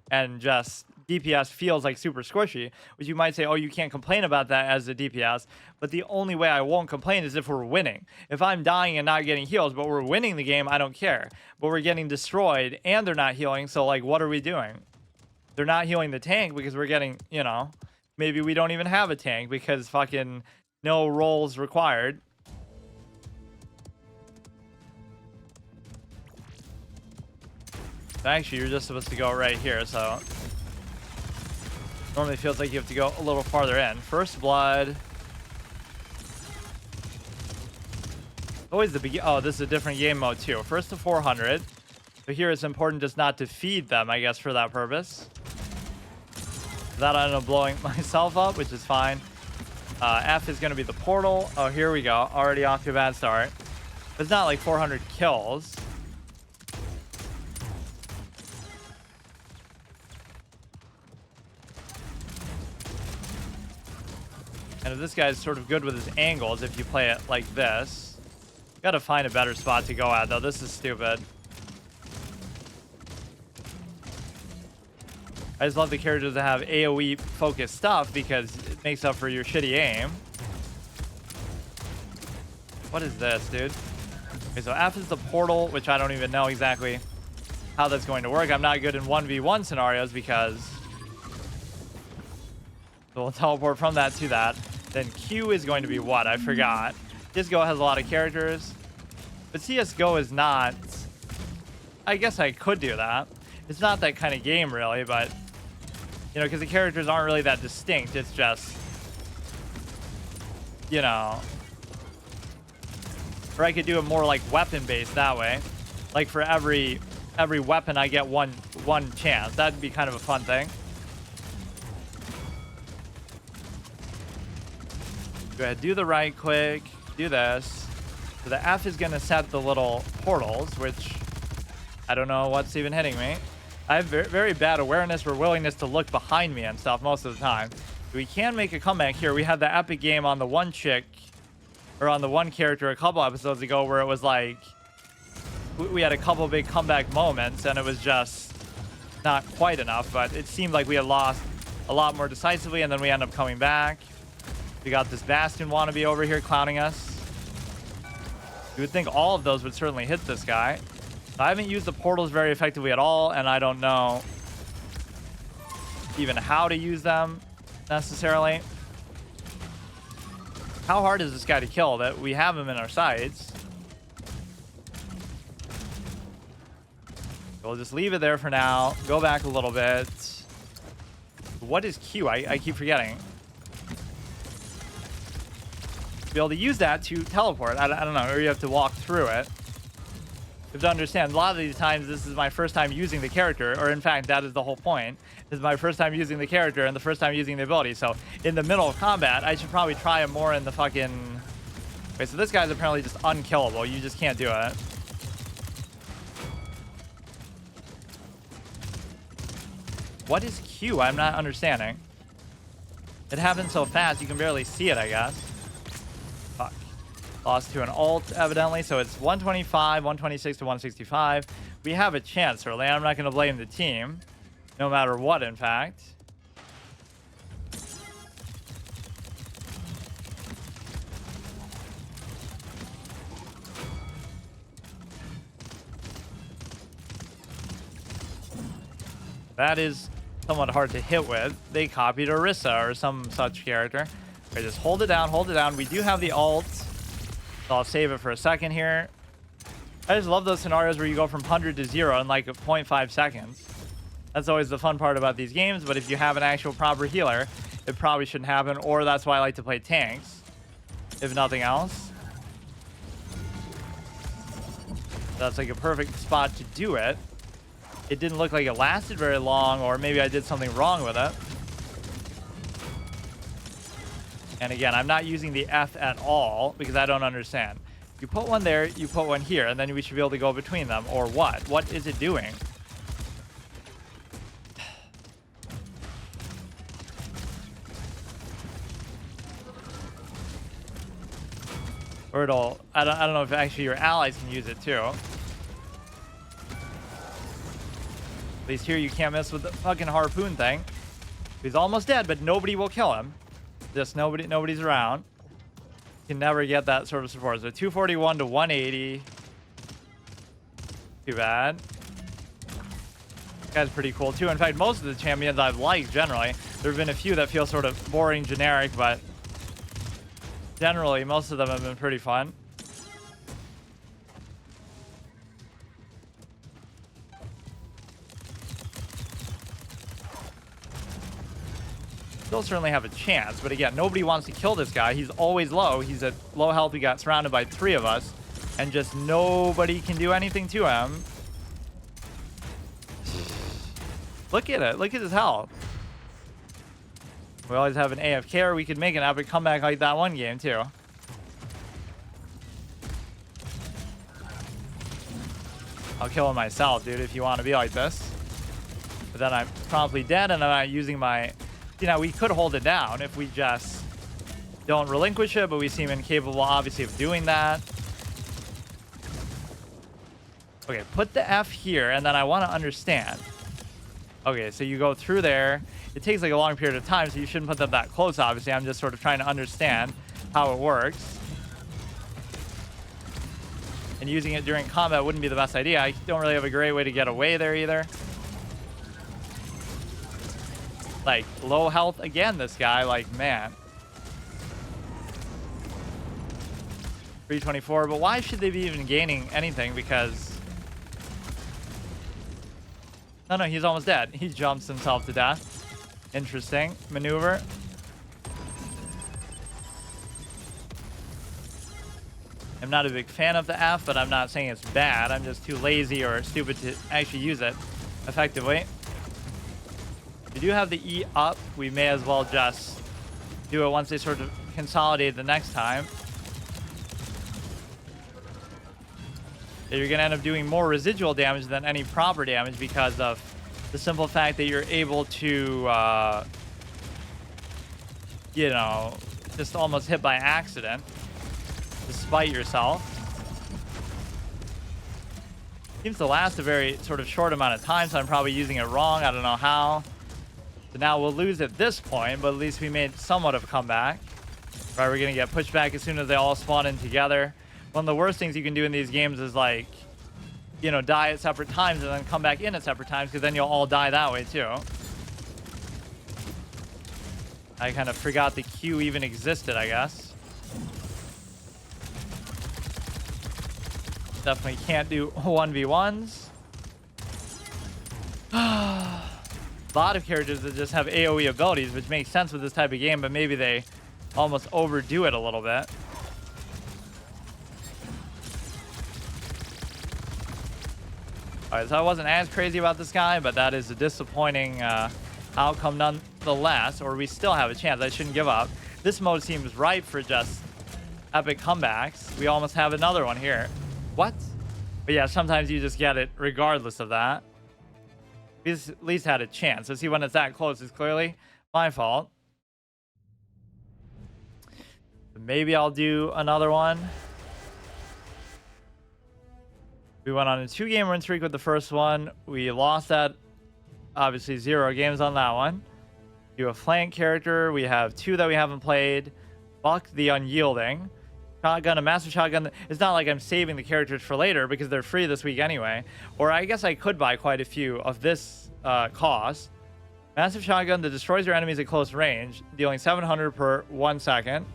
and just DPS feels like super squishy, which you might say, oh, you can't complain about that as a DPS, but the only way I won't complain is if we're winning. If I'm dying and not getting heals, but we're winning the game, I don't care. But we're getting destroyed, and they're not healing, so like, what are we doing? They're not healing the tank because we're getting, you know, maybe we don't even have a tank because fucking no rolls required. Actually, you're just supposed to go right here, so normally feels like you have to go a little farther in. First blood. Always the begin. Oh, this is a different game mode too. First to 400. So here it's important just not to feed them, I guess, for that purpose. That I end up blowing myself up, which is fine. F is going to be the portal. Oh, here we go. Already off to a bad start. It's not like 400 kills. And if this guy's sort of good with his angles, if you play it like this, gotta find a better spot to go at, though. This is stupid. I just love the characters that have AoE focused stuff because it makes up for your shitty aim. What is this, dude? Okay, so F is the portal, which I don't even know exactly how that's going to work. I'm not good in 1v1 scenarios because... So we'll teleport from that to that. Then Q is going to be what? I forgot. CSGO has a lot of characters. But CSGO is not... I guess I could do that. It's not that kind of game, really, but... You know, because the characters aren't really that distinct. It's just... You know... Or I could do it more like weapon-based that way. Like for every weapon, I get one chance. That'd be kind of a fun thing. Go ahead, do the right click, do this. So the F is going to set the little portals, which I don't know what's even hitting me. I have very, very bad awareness or willingness to look behind me and stuff most of the time. We can make a comeback here. We had the epic game on the one chick, or on the one character a couple episodes ago where it was like, we had a couple big comeback moments and it was just not quite enough, but it seemed like we had lost a lot more decisively and then we end up coming back. We got this Bastion wannabe over here clowning us. You would think all of those would certainly hit this guy. I haven't used the portals very effectively at all, and I don't know even how to use them necessarily. How hard is this guy to kill that we have him in our sights? We'll just leave it there for now. Go back a little bit. What is Q? I keep forgetting. Be able to use that to teleport. I don't know, or you have to walk through it. You have to understand, a lot of these times this is my first time using the character, or in fact that is the whole point. This is my first time using the character and the first time using the ability. So in the middle of combat, I should probably try him more in the fucking... Okay, so this guy's apparently just unkillable. You just can't do it. What is Q? I'm not understanding. It happens so fast you can barely see it, I guess. Fuck. Lost to an ult, evidently. So it's 125, 126 to 165. We have a chance, certainly. I'm not going to blame the team, no matter what, in fact. That is somewhat hard to hit with. They copied Orisa or some such character. Okay, just hold it down, hold it down. We do have the ult, so I'll save it for a second here. I just love those scenarios where you go from 100 to 0 in like 0.5 seconds. That's always the fun part about these games, but if you have an actual proper healer, it probably shouldn't happen, or that's why I like to play tanks, if nothing else. That's like a perfect spot to do it. It didn't look like it lasted very long, or maybe I did something wrong with it. And again, I'm not using the F at all because I don't understand. You put one there, you put one here, and then we should be able to go between them, or what? What is it doing? Or it'll, I don't know if actually your allies can use it too. At least here you can't mess with the fucking harpoon thing. He's almost dead, but nobody will kill him. Just nobody's around. You can never get that sort of support. So 241 to 180. Too bad. This guy's pretty cool too. In fact, most of the champions I've liked generally. There have been a few that feel sort of boring, generic, but generally most of them have been pretty fun. Still certainly have a chance, but again, nobody wants to kill this guy. He's always low. He's at low health. We got surrounded by 3 of us, and just nobody can do anything to him. Look at it. Look at his health. We always have an AFK, or we could make an epic comeback like that one game, too. I'll kill him myself, dude, if you want to be like this. But then I'm promptly dead, and I'm not using my... You know, we could hold it down if we just don't relinquish it, but we seem incapable, obviously, of doing that. Okay, put the F here, and then I want to understand. Okay, so you go through there. It takes like a long period of time, so you shouldn't put them that close, obviously. I'm just sort of trying to understand how it works. And using it during combat wouldn't be the best idea. I don't really have a great way to get away there either. Like, low health again, this guy. Like, man. 324, but why should they be even gaining anything? Because... No, he's almost dead. He jumps himself to death. Interesting maneuver. I'm not a big fan of the F, but I'm not saying it's bad. I'm just too lazy or stupid to actually use it effectively. We do have the E up. We may as well just do it once they sort of consolidate the next time. You're going to end up doing more residual damage than any proper damage because of the simple fact that you're able to, you know, just almost hit by accident, despite yourself. Seems to last a very sort of short amount of time, so I'm probably using it wrong. I don't know how. So now we'll lose at this point, but at least we made somewhat of a comeback. Right, we're going to get pushed back as soon as they all spawn in together. One of the worst things you can do in these games is, like, you know, die at separate times and then come back in at separate times, because then you'll all die that way too. I kind of forgot the queue even existed, I guess. Definitely can't do 1v1s. A lot of characters that just have AoE abilities, which makes sense with this type of game, but maybe they almost overdo it a little bit. Alright, so I wasn't as crazy about this guy, but that is a disappointing outcome nonetheless, or we still have a chance. I shouldn't give up. This mode seems ripe for just epic comebacks. We almost have another one here. What? But yeah, sometimes you just get it regardless of that. We at least had a chance. So see, when it's that close, it's clearly my fault. Maybe I'll do another one. We went on a 2-game win streak with the first one. We lost that, obviously 0 games on that one. Do a flank character. We have 2 that we haven't played. Buck the Unyielding. Shotgun, a massive shotgun. It's not like I'm saving the characters for later because they're free this week anyway. Or I guess I could buy quite a few of this cost. Massive shotgun that destroys your enemies at close range, dealing 700 per 1 second.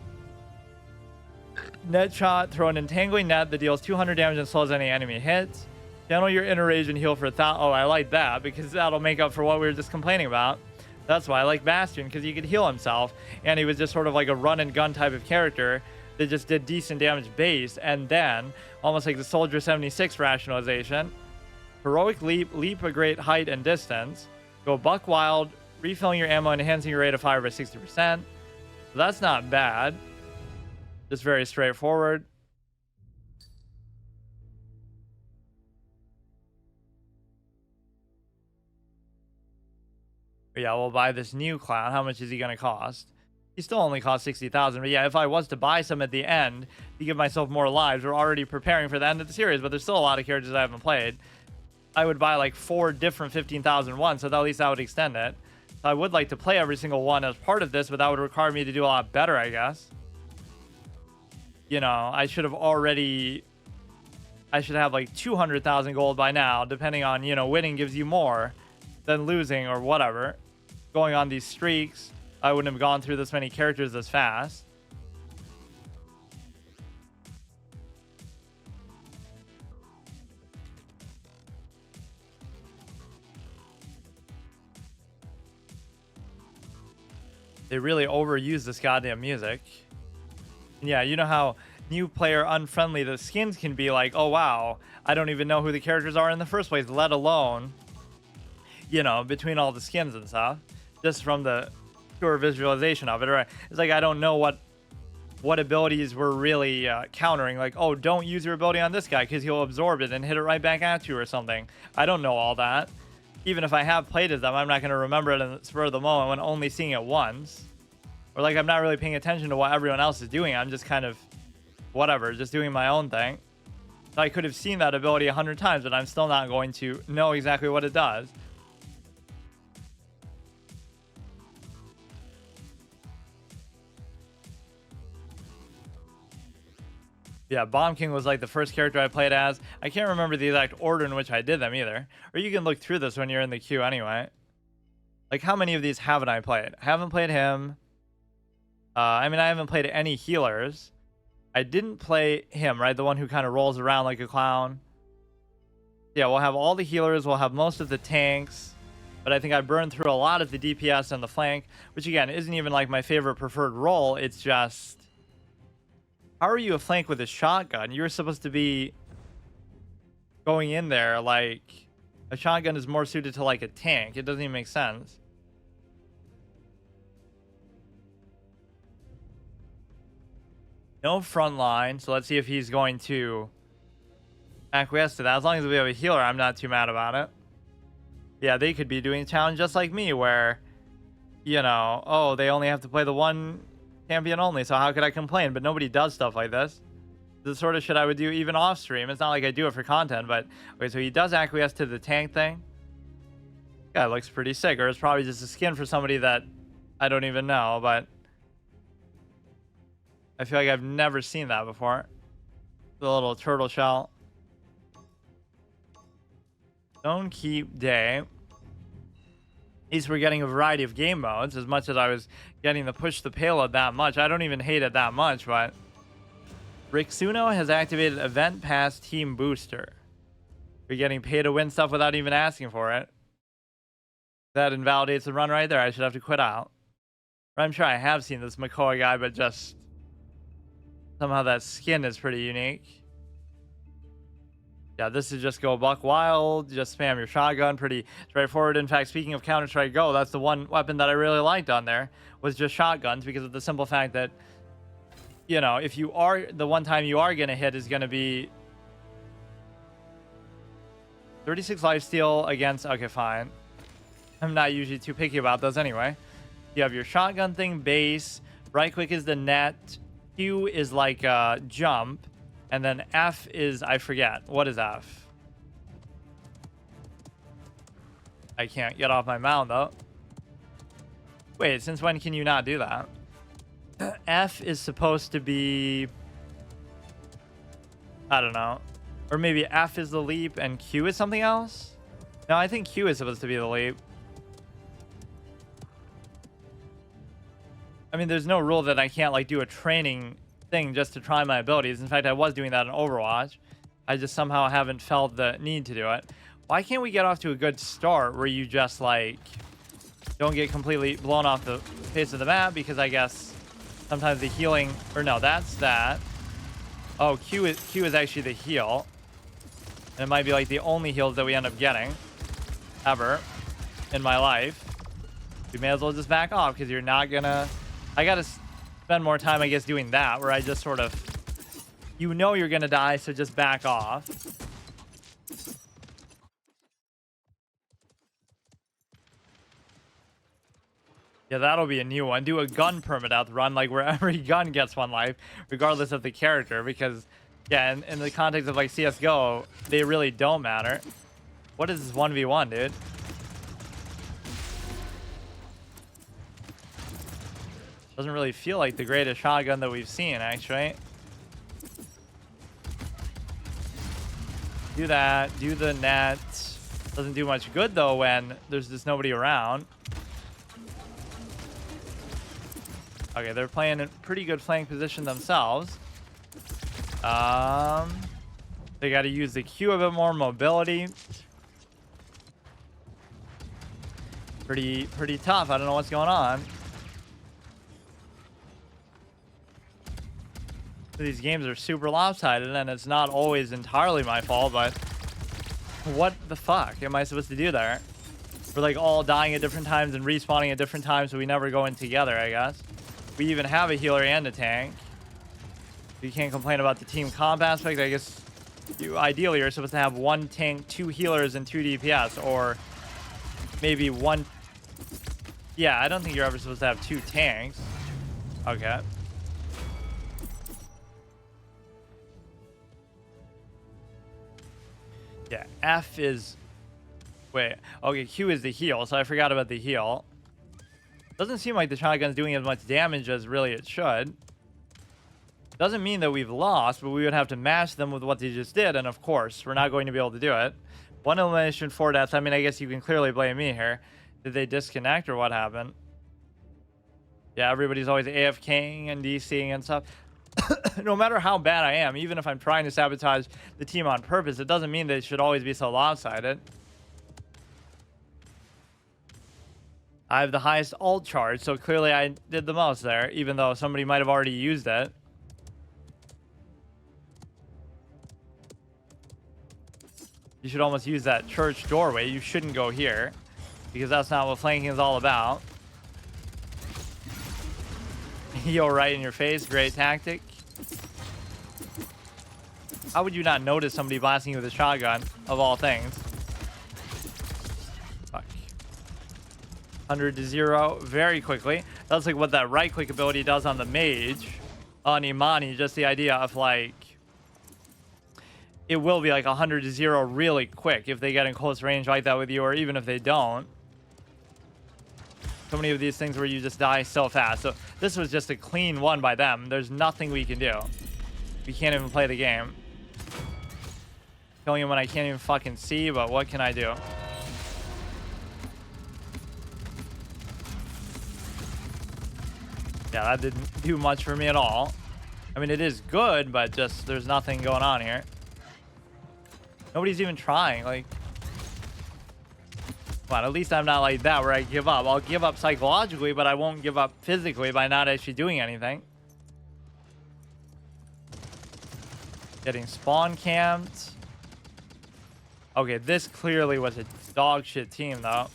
Net shot, throw an entangling net that deals 200 damage and slows any enemy hits. Channel your inner rage and heal for 1,000. Oh, I like that because that'll make up for what we were just complaining about. That's why I like Bastion, because he could heal himself, and he was just sort of like a run and gun type of character that just did decent damage base, and then almost like the Soldier 76 rationalization. Heroic leap, leap a great height and distance. Go buck wild, refilling your ammo and enhancing your rate of fire by 60%. So that's not bad. Just very straightforward. But yeah, we'll buy this new clown. How much is he going to cost? He still only costs 60,000. But yeah, if I was to buy some at the end to give myself more lives, we're already preparing for the end of the series, but there's still a lot of characters I haven't played. I would buy like 4 different 15,000 ones, so at least that would extend it. So I would like to play every single one as part of this, but that would require me to do a lot better, I guess. You know, I should have like 200,000 gold by now, depending on, you know, winning gives you more than losing or whatever. Going on these streaks, I wouldn't have gone through this many characters as fast. They really overuse this goddamn music. And yeah, you know how new player unfriendly the skins can be. Like, oh wow, I don't even know who the characters are in the first place, let alone, you know, between all the skins and stuff, just from the pure visualization of it. Right? It's like I don't know what abilities we're really countering. Like, oh, don't use your ability on this guy because he'll absorb it and hit it right back at you or something. I don't know all that. Even if I have played as them, I'm not going to remember it in the spur of the moment when only seeing it once. Or like I'm not really paying attention to what everyone else is doing. I'm just kind of whatever, just doing my own thing. So I could have seen that ability 100 times, but I'm still not going to know exactly what it does. Yeah, Bomb King was like the first character I played as. I can't remember the exact order in which I did them either. Or you can look through this when you're in the queue anyway. Like, how many of these haven't I played? I haven't played him. I mean, I haven't played any healers. I didn't play him, right? The one who kind of rolls around like a clown. Yeah, we'll have all the healers. We'll have most of the tanks. But I think I burned through a lot of the DPS and the flank, which again, isn't even like my favorite preferred role. It's just, how are you a flank with a shotgun? You're supposed to be going in there like a shotgun is more suited to like a tank. It doesn't even make sense. No front line, so let's see if he's going to acquiesce to that. As long as we have a healer, I'm not too mad about it. Yeah, they could be doing a challenge just like me where, you know, oh, they only have to play the one champion only, so how could I complain? But nobody does stuff like this. The sort of shit I would do even off stream. It's not like I do it for content, but okay, so he does acquiesce to the tank thing. Yeah, it looks pretty sick, or it's probably just a skin for somebody that I don't even know, but I feel like I've never seen that before. The little turtle shell. Stone Keep Day. At least we're getting a variety of game modes, as much as I was getting to push the payload that much. I don't even hate it that much, but Rixuno has activated Event Pass Team Booster. You're getting paid to win stuff without even asking for it. That invalidates the run right there. I should have to quit out. I'm sure I have seen this McCoy guy, but just somehow that skin is pretty unique. Yeah, this is just go buck wild, just spam your shotgun, pretty straightforward. In fact, speaking of Counter-Strike Go, that's the one weapon that I really liked on there, was just shotguns, because of the simple fact that, you know, if you are, the one time you are going to hit is going to be 36 lifesteal against, okay, fine. I'm not usually too picky about those anyway. You have your shotgun thing, base, right click is the net, Q is like a jump, and then F is, I forget. What is F? I can't get off my mound, though. Wait, since when can you not do that? F is supposed to be... I don't know. Or maybe F is the leap and Q is something else? No, I think Q is supposed to be the leap. I mean, there's no rule that I can't, like, do a training thing just to try my abilities. In fact, I was doing that in Overwatch. I just somehow haven't felt the need to do it. Why can't we get off to a good start where you just, like, don't get completely blown off the face of the map? Because I guess sometimes the healing... Or no, that's that. Oh, Q is actually the heal. And it might be, like, the only heals that we end up getting. Ever. In my life. We may as well just back off because you're not gonna... I gotta spend more time, I guess, doing that. Where I just sort of... You know you're gonna die, so just back off. Yeah, that'll be a new one. Do a gun permadeath run, like where every gun gets one life, regardless of the character. Because, yeah, in the context of like CSGO, they really don't matter. What is this 1v1, dude? Doesn't really feel like the greatest shotgun that we've seen, actually. Do that. Do the net. Doesn't do much good, though, when there's just nobody around. Okay, they're playing a pretty good flank position themselves. They got to use the Q a bit more. Mobility. Pretty tough. I don't know what's going on. These games are super lopsided, and it's not always entirely my fault, but what the fuck am I supposed to do there? We're like all dying at different times and respawning at different times, so we never go in together, I guess. We even have a healer and a tank. You can't complain about the team comp aspect. I guess you ideally are supposed to have one tank, 2 healers, and 2 DPS, or maybe one... Yeah, I don't think you're ever supposed to have 2 tanks. Okay. Yeah, F is... Wait. Okay, Q is the heal, so I forgot about the heal. Doesn't seem like the shotgun's doing as much damage as really it should. Doesn't mean that we've lost, but we would have to match them with what they just did, and of course, we're not going to be able to do it. 1 elimination, 4 deaths. I mean, I guess you can clearly blame me here. Did they disconnect or what happened? Yeah, everybody's always AFKing and DCing and stuff. No matter how bad I am, even if I'm trying to sabotage the team on purpose, it doesn't mean that it should always be so lopsided. I have the highest ult charge, so clearly I did the most there, even though somebody might have already used it. You should almost use that church doorway. You shouldn't go here, because that's not what flanking is all about. Heal right in your face. Great tactic. How would you not notice somebody blasting you with a shotgun, of all things? Fuck. 100 to 0 very quickly. That's like what that right-click ability does on the mage. On Imani, just the idea of like... It will be like 100 to 0 really quick if they get in close range like that with you, or even if they don't. So many of these things where you just die so fast. So this was just a clean one by them. There's nothing we can do. We can't even play the game. Killing him when I can't even fucking see, but what can I do? Yeah, that didn't do much for me at all. I mean, it is good, but just there's nothing going on here. Nobody's even trying. Like, come on, at least I'm not like that where I give up. I'll give up psychologically, but I won't give up physically by not actually doing anything. Getting spawn camped. Okay, this clearly was a dog shit team, though.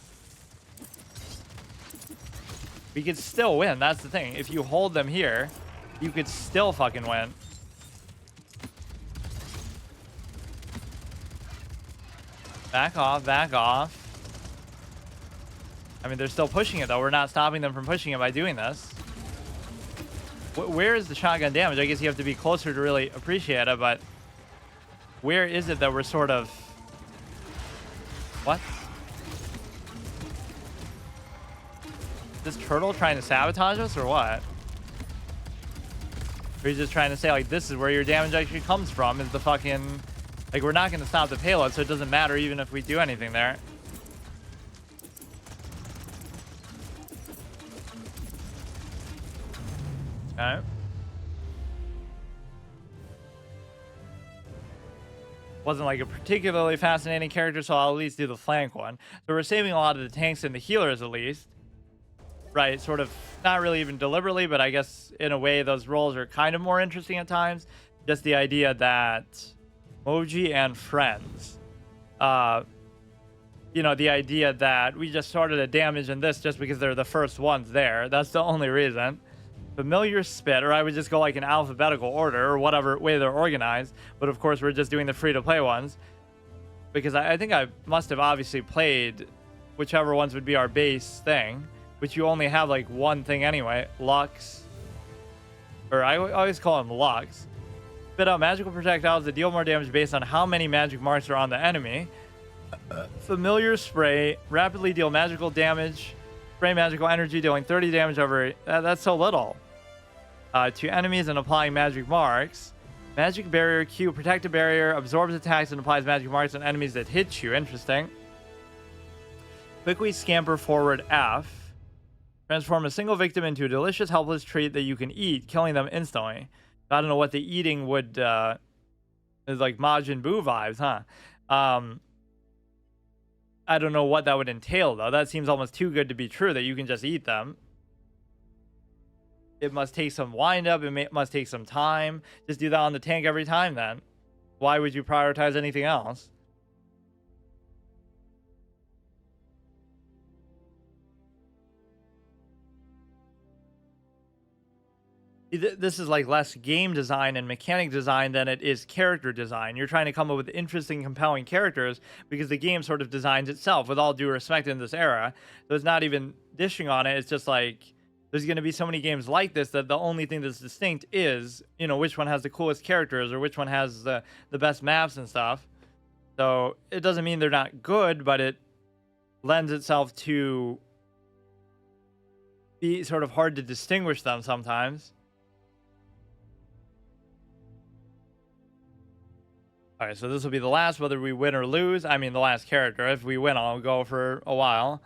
We could still win. That's the thing. If you hold them here, you could still fucking win. Back off, back off. I mean, they're still pushing it, though. We're not stopping them from pushing it by doing this. Where is the shotgun damage? I guess you have to be closer to really appreciate it, but where is it that we're sort of... What? This turtle trying to sabotage us or what? Or he's just trying to say, like, this is where your damage actually comes from, is the fucking... Like, we're not going to stop the payload, so it doesn't matter even if we do anything there. Okay. Wasn't like a particularly fascinating character, so I'll at least do the flank one. So we're saving a lot of the tanks and the healers at least. Right, sort of, not really even deliberately, but I guess in a way those roles are kind of more interesting at times. Just the idea that Moji and friends, you know, the idea that we just started a damage in this just because they're the first ones there. That's the only reason. Familiar spit, or I would just go like in alphabetical order or whatever way they're organized. But of course, we're just doing the free-to-play ones because I think I must have obviously played whichever ones would be our base thing, which you only have like one thing anyway. Lux, or I always call them Lux. Spit out magical projectiles that deal more damage based on how many magic marks are on the enemy. Familiar spray, rapidly deal magical damage. Spray magical energy, dealing 30 damage over... that's so little. To enemies and applying magic marks. Magic barrier Q, protective barrier, absorbs attacks and applies magic marks on enemies that hit you. Interesting. Quickly scamper forward F. Transform a single victim into a delicious, helpless treat that you can eat, killing them instantly. I don't know what the eating would... is like Majin Buu vibes, huh? I don't know what that would entail, though. That seems almost too good to be true, that you can just eat them. It must take some wind-up. It must take some time. Just do that on the tank every time, then. Why would you prioritize anything else? This is like less game design and mechanic design than it is character design. You're trying to come up with interesting, compelling characters because the game sort of designs itself, with all due respect, in this era. So it's not even dishing on it. It's just like there's going to be so many games like this that the only thing that's distinct is, you know, which one has the coolest characters or which one has the best maps and stuff. So it doesn't mean they're not good, but it lends itself to be sort of hard to distinguish them sometimes. All right, so this will be the last, whether we win or lose. I mean, the last character. If we win, I'll go for a while.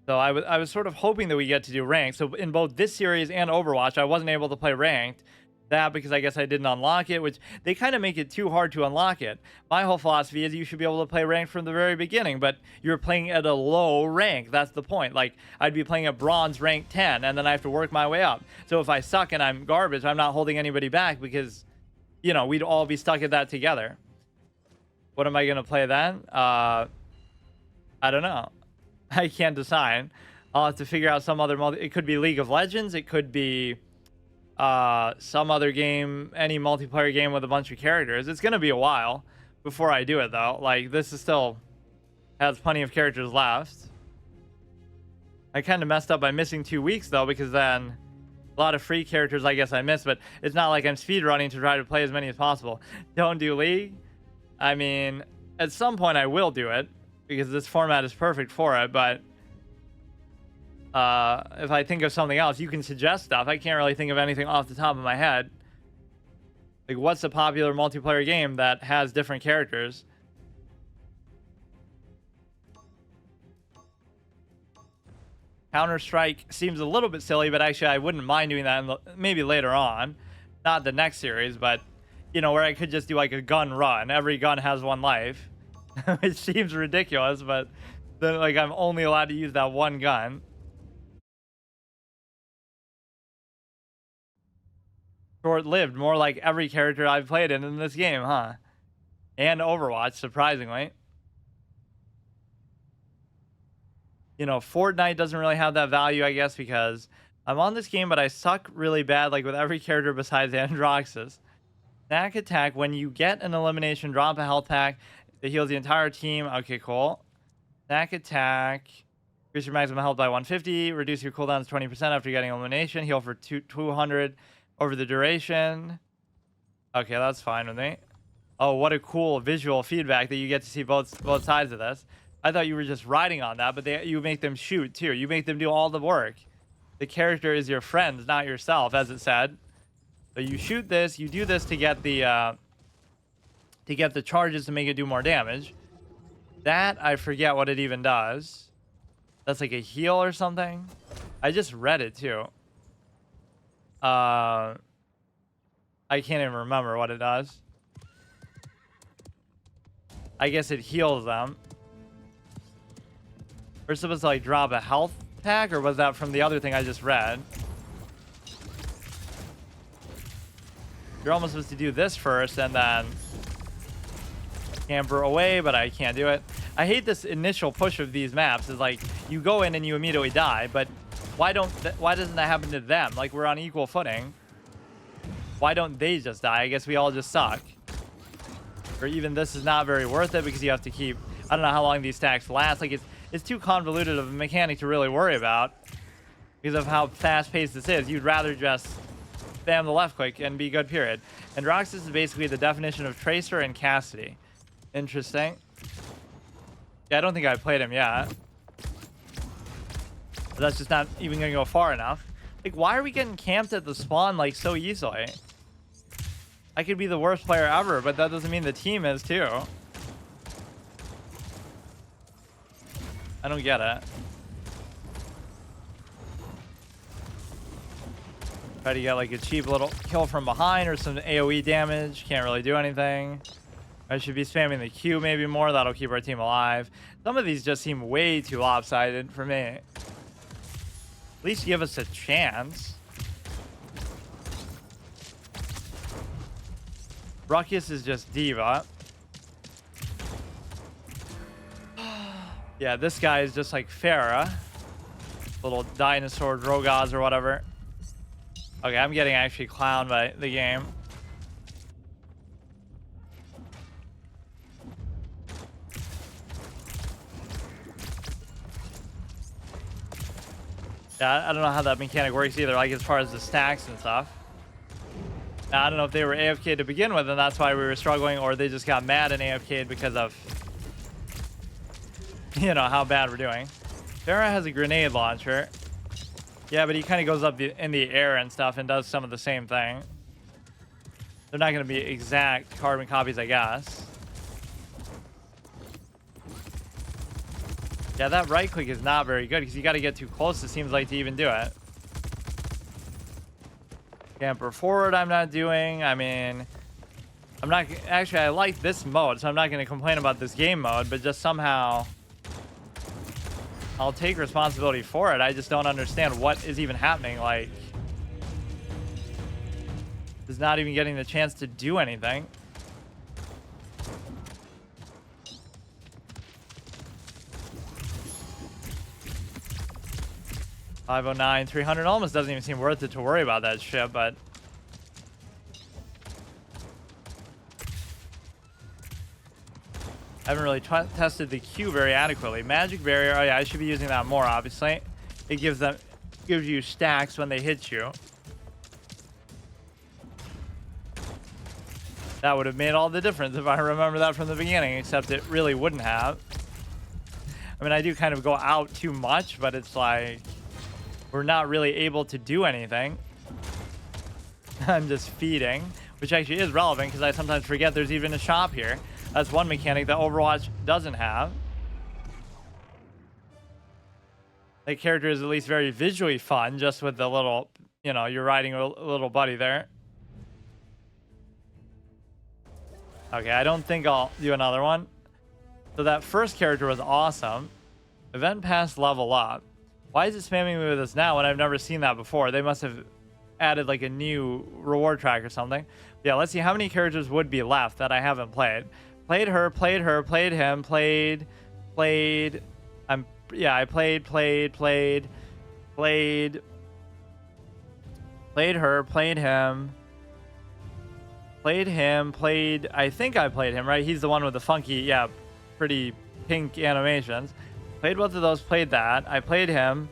So I was sort of hoping that we get to do ranked. So in both this series and Overwatch, I wasn't able to play ranked. That because I guess I didn't unlock it, which they kind of make it too hard to unlock it. My whole philosophy is you should be able to play ranked from the very beginning, but you're playing at a low rank. That's the point. Like, I'd be playing at bronze rank 10, and then I have to work my way up. So if I suck and I'm garbage, I'm not holding anybody back because, you know, we'd all be stuck at that together. What am I going to play then? I don't know. I can't decide. I'll have to figure out some other... It could be League of Legends. It could be some other game, any multiplayer game with a bunch of characters. It's going to be a while before I do it, though. Like, this is still... has plenty of characters left. I kind of messed up by missing 2 weeks, though, because then... a lot of free characters I guess I missed, but it's not like I'm speedrunning to try to play as many as possible. Don't do League? I mean, at some point I will do it because this format is perfect for it, but if I think of something else, you can suggest stuff. I can't really think of anything off the top of my head. Like, what's a popular multiplayer game that has different characters? Counter-Strike seems a little bit silly, but actually I wouldn't mind doing that maybe later on. Not the next series, but... you know, where I could just do like a gun run. Every gun has one life. It seems ridiculous, but then like I'm only allowed to use that one gun. Short-lived, more like every character I've played in this game, huh? And Overwatch, surprisingly. You know, Fortnite doesn't really have that value, I guess, because I'm on this game, but I suck really bad, like with every character besides Androxus. Snack attack, when you get an elimination, drop a health pack that heals the entire team. Okay, cool. Snack attack, increase your maximum health by 150, reduce your cooldowns 20% after getting elimination, heal for 200 over the duration. Okay, that's fine with me. Oh, what a cool visual feedback that you get to see both sides of this. I thought you were just riding on that, but you make them shoot too. You make them do all the work. The character is your friend, not yourself, as it said. So you shoot this, you do this to get the charges to make it do more damage. That, I forget what it even does. That's like a heal or something. I just read it too. I can't even remember what it does. I guess it heals them. We're supposed to like drop a health pack, or was that from the other thing I just read? You're almost supposed to do this first and then camper away, but I can't do it. I hate this initial push of these maps. Is like you go in and you immediately die, but why doesn't that happen to them? Like, we're on equal footing. Why don't they just die? I guess we all just suck. Or even this is not very worth it because you have to keep, I don't know how long these stacks last. Like, it's too convoluted of a mechanic to really worry about because of how fast-paced this is. You'd rather just spam the left click and be good, period. And Roxas is basically the definition of Tracer and Cassidy. Interesting. Yeah, I don't think I've played him yet. But that's just not even going to go far enough. Like, why are we getting camped at the spawn, like, so easily? I could be the worst player ever, but that doesn't mean the team is, too. I don't get it. Try to get, like, a cheap little kill from behind or some AoE damage. Can't really do anything. I should be spamming the Q maybe more. That'll keep our team alive. Some of these just seem way too lopsided for me. At least give us a chance. Ruckus is just d.va. Yeah, this guy is just like Farah. Little dinosaur Drogoz or whatever. Okay, I'm getting actually clowned by the game. Yeah, I don't know how that mechanic works either, like as far as the stacks and stuff. Now, I don't know if they were AFK to begin with and that's why we were struggling, or they just got mad and AFK'd because of, you know, how bad we're doing. Farah has a grenade launcher. Yeah, but he kind of goes up in the air and stuff and does some of the same thing. They're not going to be exact carbon copies, I guess. Yeah, that right click is not very good because you got to get too close, it seems like, to even do it. Camper forward I'm not doing. I mean, I'm not... Actually, I like this mode, so I'm not going to complain about this game mode, but just somehow I'll take responsibility for it. I just don't understand what is even happening. Like, is not even getting the chance to do anything. $509, 300 almost doesn't even seem worth it to worry about that shit, but I haven't really tested the Q very adequately. Magic barrier, oh yeah, I should be using that more, obviously. It gives you stacks when they hit you. That would have made all the difference if I remember that from the beginning, except it really wouldn't have. I mean, I do kind of go out too much, but it's like we're not really able to do anything. I'm just feeding, which actually is relevant because I sometimes forget there's even a shop here. That's one mechanic that Overwatch doesn't have. That character is at least very visually fun, just with the little, you know, you're riding a little buddy there. Okay, I don't think I'll do another one. So that first character was awesome. Event pass level up. Why is it spamming me with this now when I've never seen that before? They must have added like a new reward track or something. Yeah, let's see how many characters would be left that I haven't played. Played her, played him, played. I played her, played him, I think I played him, right? He's the one with the funky, yeah, pretty pink animations. Played both of those, played that. I played him.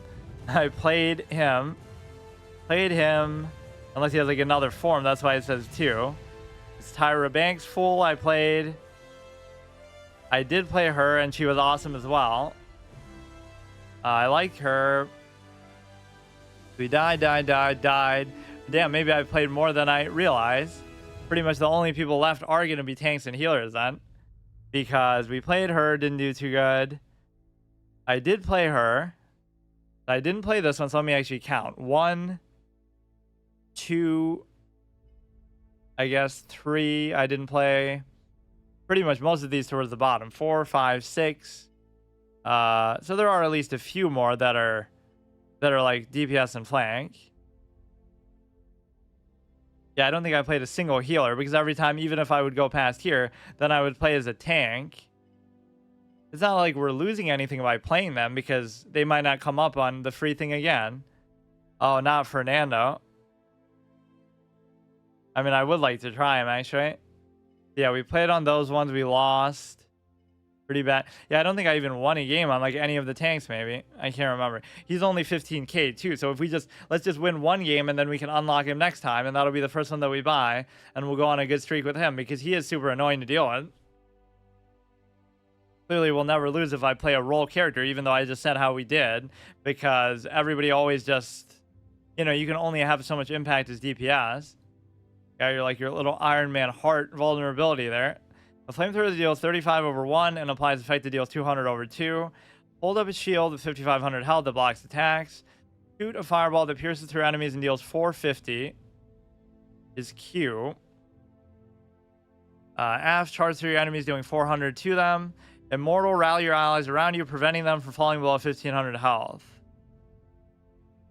Unless he has like another form, that's why it says 2. It's Tyra Banks full. I did play her and she was awesome as well. I liked her. We died. Damn, maybe I played more than I realized. Pretty much the only people left are going to be tanks and healers then. Because we played her, didn't do too good. I did play her. I didn't play this one, so let me actually count. 1, 2, I guess 3. I didn't play pretty much most of these towards the bottom. 4, 5, 6. So there are at least a few more that are like DPS and flank. Yeah, I don't think I played a single healer because every time, even if I would go past here, then I would play as a tank. It's not like we're losing anything by playing them because they might not come up on the free thing again. Oh, not Fernando. I mean, I would like to try him, actually. Yeah, we played on those ones. We lost. Pretty bad. Yeah, I don't think I even won a game on like any of the tanks, maybe. I can't remember. He's only 15k too. So if we let's just win one game and then we can unlock him next time. And that'll be the first one that we buy. And we'll go on a good streak with him because he is super annoying to deal with. Clearly, we'll never lose if I play a role character, even though I just said how we did. Because everybody always just, you know, you can only have so much impact as DPS. Yeah, you're like your little Iron Man heart vulnerability there. The flamethrower deals 35 over 1 and applies effect that deals 200 over 2. Hold up a shield with 5500 health that blocks attacks. Shoot a fireball that pierces through enemies and deals 450. Is Q. F, charge through your enemies, doing 400 to them. Immortal, rally your allies around you, preventing them from falling below 1500 health.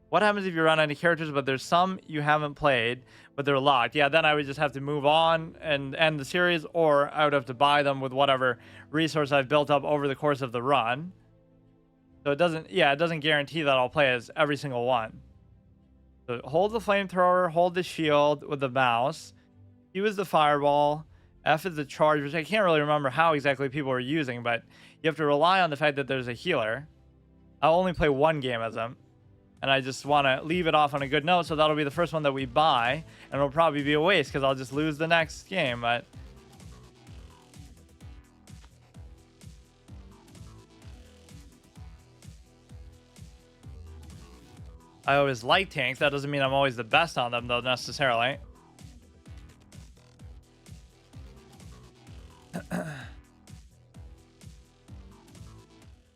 What happens if you run out of characters, but there's some you haven't played, but they're locked? Yeah, then I would just have to move on and end the series, or I would have to buy them with whatever resource I've built up over the course of the run. So it doesn't guarantee that I'll play as every single one. So hold the flamethrower, hold the shield with the mouse. Q is the fireball. F is the charge, which I can't really remember how exactly people are using, but you have to rely on the fact that there's a healer. I'll only play one game as him. And I just want to leave it off on a good note, so that'll be the first one that we buy. And it'll probably be a waste, because I'll just lose the next game, but... I always like tanks. That doesn't mean I'm always the best on them, though, necessarily.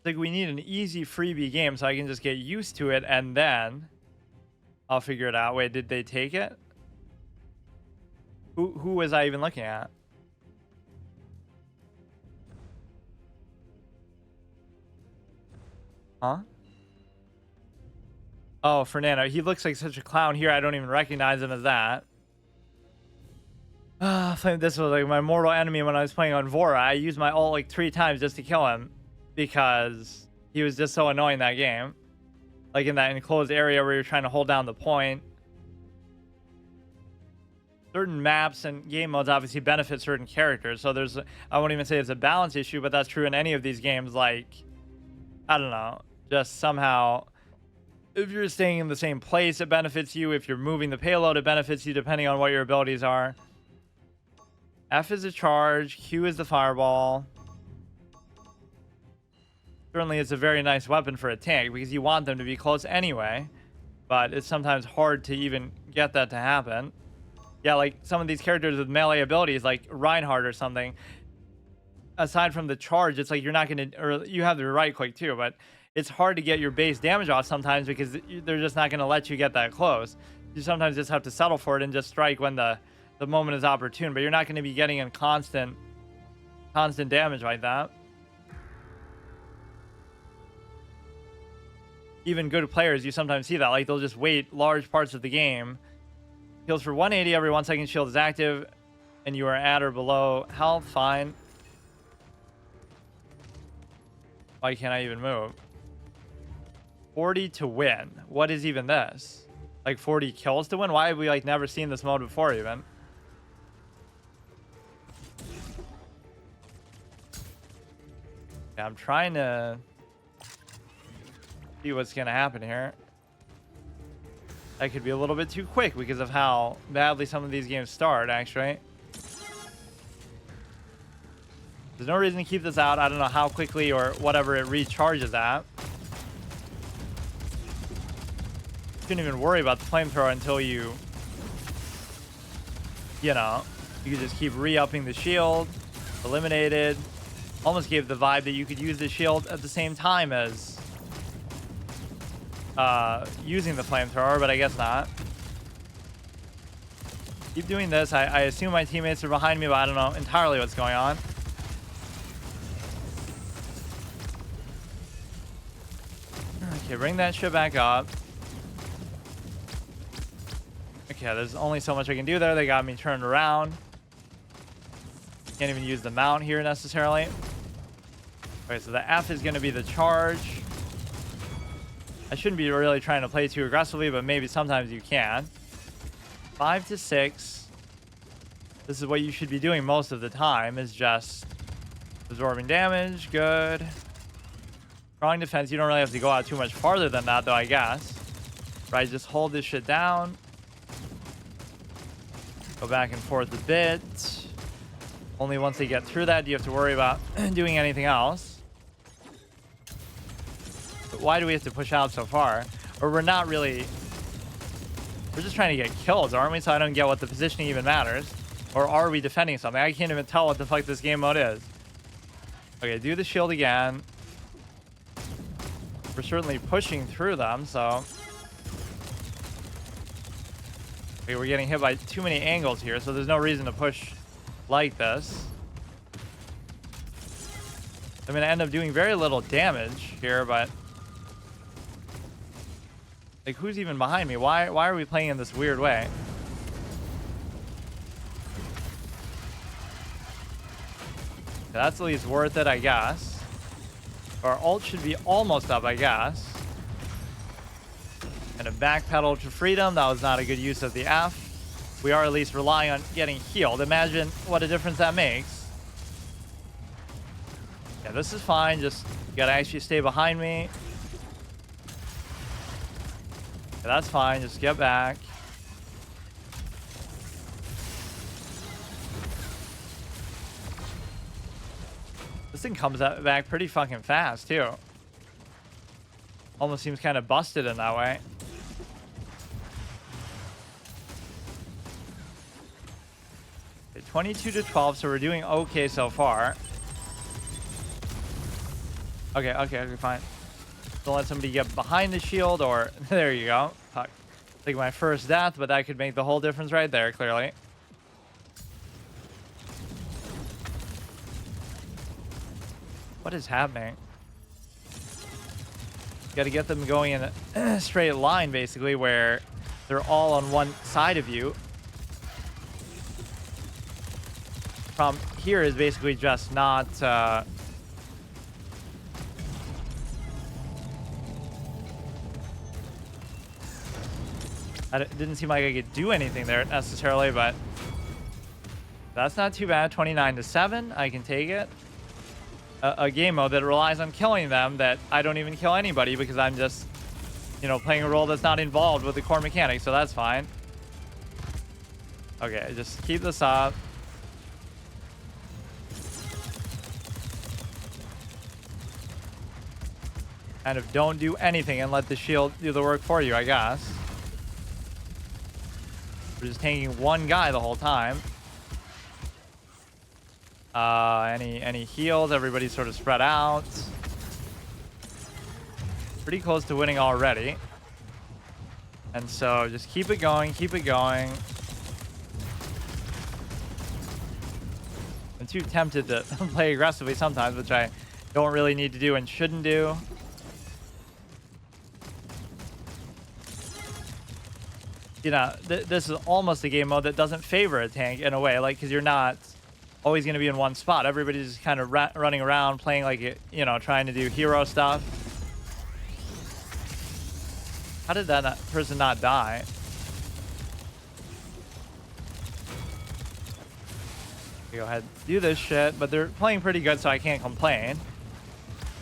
Like, we need an easy freebie game so I can just get used to it, and then I'll figure it out. Wait, did they take it? Who was I even looking at? Huh? Oh, Fernando. He looks like such a clown here. I don't even recognize him as that. This was like my mortal enemy when I was playing on Vora. I used my ult like 3 times just to kill him because he was just so annoying that game. Like in that enclosed area where you're trying to hold down the point. Certain maps and game modes obviously benefit certain characters. So there's, I won't even say it's a balance issue, but that's true in any of these games. Like, I don't know, just somehow, if you're staying in the same place, it benefits you. If you're moving the payload, it benefits you depending on what your abilities are. F is a charge. Q is the fireball. Certainly, it's a very nice weapon for a tank because you want them to be close anyway. But it's sometimes hard to even get that to happen. Yeah, like some of these characters with melee abilities, like Reinhardt or something. Aside from the charge, it's like you're not going to... Or you have the right click too, but it's hard to get your base damage off sometimes because they're just not going to let you get that close. You sometimes just have to settle for it and just strike when the moment is opportune, but you're not going to be getting in constant damage like that. Even good players, you sometimes see that. Like, they'll just wait large parts of the game. Heals for 180 every 1 second. Shield is active, and you are at or below health. Fine. Why can't I even move? 40 to win. What is even this? Like 40 kills to win? Why have we like never seen this mode before even? Yeah, I'm trying to see what's gonna happen here. That could be a little bit too quick because of how badly some of these games start, actually. There's no reason to keep this out. I don't know how quickly or whatever it recharges at. shouldn't even worry about the flamethrower until you know, you could just keep re-upping the shield, eliminated. Almost gave the vibe that you could use the shield at the same time as using the flamethrower, but I guess not. Keep doing this. I assume my teammates are behind me, but I don't know entirely what's going on. Okay, bring that shit back up. Okay, there's only so much I can do there. They got me turned around. Can't even use the mount here necessarily. Okay, so the F is going to be the charge. I shouldn't be really trying to play too aggressively, but maybe sometimes you can. 5 to 6. This is what you should be doing most of the time, is just absorbing damage. Good. Strong defense. You don't really have to go out too much farther than that, though, I guess. Right, just hold this shit down. Go back and forth a bit. Only once they get through that do you have to worry about doing anything else. But why do we have to push out so far? Or we're not really... We're just trying to get kills, aren't we? So I don't get what the positioning even matters. Or are we defending something? I can't even tell what the fuck this game mode is. Okay, do the shield again. We're certainly pushing through them, so... Okay, we're getting hit by too many angles here, so there's no reason to push like this. I'm going to end up doing very little damage here, but... Like, who's even behind me? Why are we playing in this weird way? That's at least worth it, I guess. Our ult should be almost up, I guess. And a backpedal to freedom. That was not a good use of the F. We are at least relying on getting healed. Imagine what a difference that makes. Yeah, this is fine. Just gotta actually stay behind me. Yeah, that's fine. Just get back. This thing comes back pretty fucking fast, too. Almost seems kind of busted in that way. Okay, 22 to 12, so we're doing okay so far. Okay, fine. Don't let somebody get behind the shield, or... There you go. Fuck. Like my first death, but that could make the whole difference right there, clearly. What is happening? Got to get them going in a straight line, basically, where they're all on one side of you. Problem here is basically just not... It didn't seem like I could do anything there necessarily, but that's not too bad. 29 to 7, I can take it. A game mode that relies on killing them, that I don't even kill anybody because I'm just, you know, playing a role that's not involved with the core mechanics, so that's fine. Okay, just keep this up. Kind of don't do anything and let the shield do the work for you, I guess. We're just tanking one guy the whole time. Any heals? Everybody's sort of spread out. Pretty close to winning already. And so just keep it going, keep it going. I'm too tempted to play aggressively sometimes, which I don't really need to do and shouldn't do. You know, this is almost a game mode that doesn't favor a tank in a way, like, because you're not always going to be in one spot. Everybody's just kind of running around, playing like, you know, trying to do hero stuff. How did that person not die? Go ahead, do this shit, but they're playing pretty good, so I can't complain.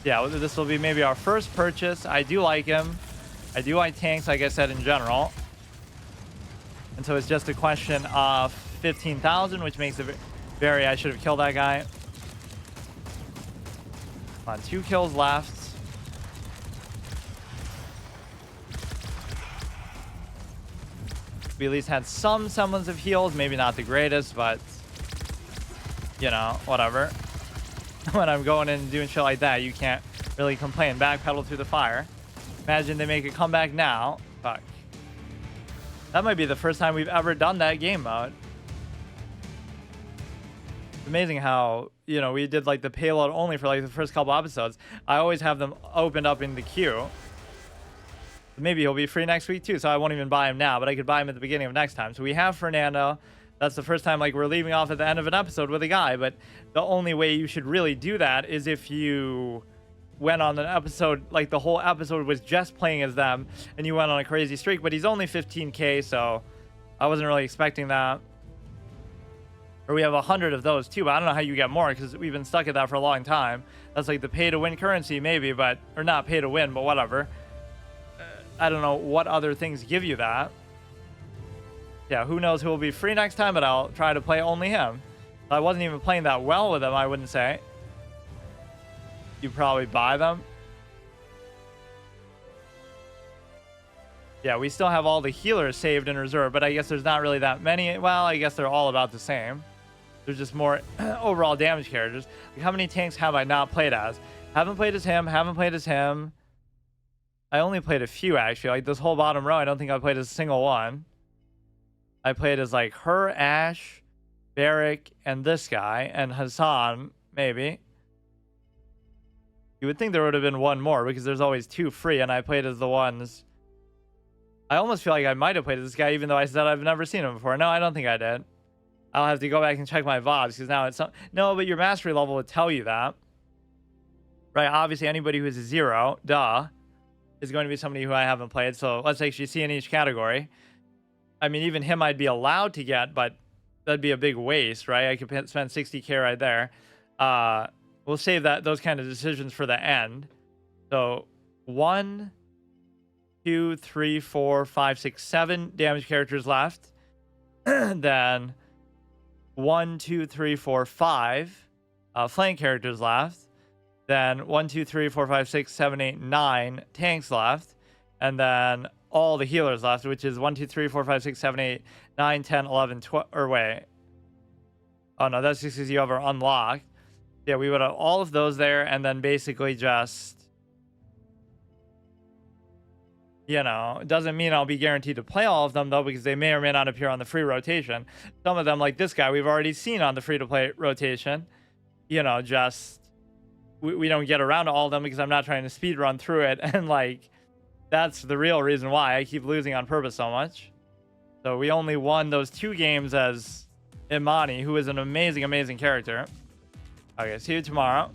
Yeah, this will be maybe our first purchase. I do like him. I do like tanks, like I said, in general. And so it's just a question of 15,000, which makes it very... I should have killed that guy. Come on, 2 kills left. we at least had some semblance of heals. Maybe not the greatest, but you know, whatever. When I'm going in and doing shit like that, you can't really complain. Backpedal through the fire. Imagine they make a comeback now. Fuck. That might be the first time we've ever done that game mode. It's amazing how, you know, we did like the payload only for like the first couple episodes. I always have them opened up in the queue. Maybe he'll be free next week too, so I won't even buy him now, but I could buy him at the beginning of next time. So we have Fernando. That's the first time like we're leaving off at the end of an episode with a guy, but the only way you should really do that is if you went on an episode, like the whole episode was just playing as them and you went on a crazy streak, but he's only 15k, so I wasn't really expecting that. Or we have 100 of those too, but I don't know how you get more because we've been stuck at that for a long time. That's like the pay to win currency maybe, but, or not pay to win, but whatever. I don't know what other things give you that. Yeah, who knows who will be free next time, but I'll try to play only him. I wasn't even playing that well with him, I wouldn't say. You probably buy them. Yeah, we still have all the healers saved in reserve, but I guess there's not really that many. Well, I guess they're all about the same. There's just more overall damage characters. Like, how many tanks have I not played as? Haven't played as him, haven't played as him. I only played a few, actually. Like, this whole bottom row, I don't think I played as a single one. I played as, like, her, Ash, Barrick, and this guy, and Hassan, maybe. You would think there would have been one more, because there's always two free, and I played as the ones... I almost feel like I might have played as this guy, even though I said I've never seen him before. No, I don't think I did. I'll have to go back and check my VODs, because now it's... No, but your mastery level would tell you that. Right, obviously, anybody who is a 0, duh, is going to be somebody who I haven't played. So let's actually see in each category. I mean, even him I'd be allowed to get, but that'd be a big waste, right? I could spend 60k right there. We'll save those kind of decisions for the end. So 1, 2, 3, 4, 5, 6, 7 damage characters left. Then 1, 2, 3, 4, 5 flank characters left. Then 1, 2, 3, 4, 5, 6, 7, 8, 9 tanks left. And then all the healers left, which is 1, 2, 3, 4, 5, 6, 7, 8, 9, 10, 11, 12. Or wait. Oh, no, that's just because you have her unlocked. Yeah, we would have all of those there. And then basically just... You know, it doesn't mean I'll be guaranteed to play all of them, though, because they may or may not appear on the free rotation. Some of them, like this guy, we've already seen on the free-to-play rotation. You know, just... We don't get around to all of them because I'm not trying to speed run through it. And, like, that's the real reason why I keep losing on purpose so much. So we only won those 2 games as Imani, who is an amazing, amazing character. Okay, see you tomorrow.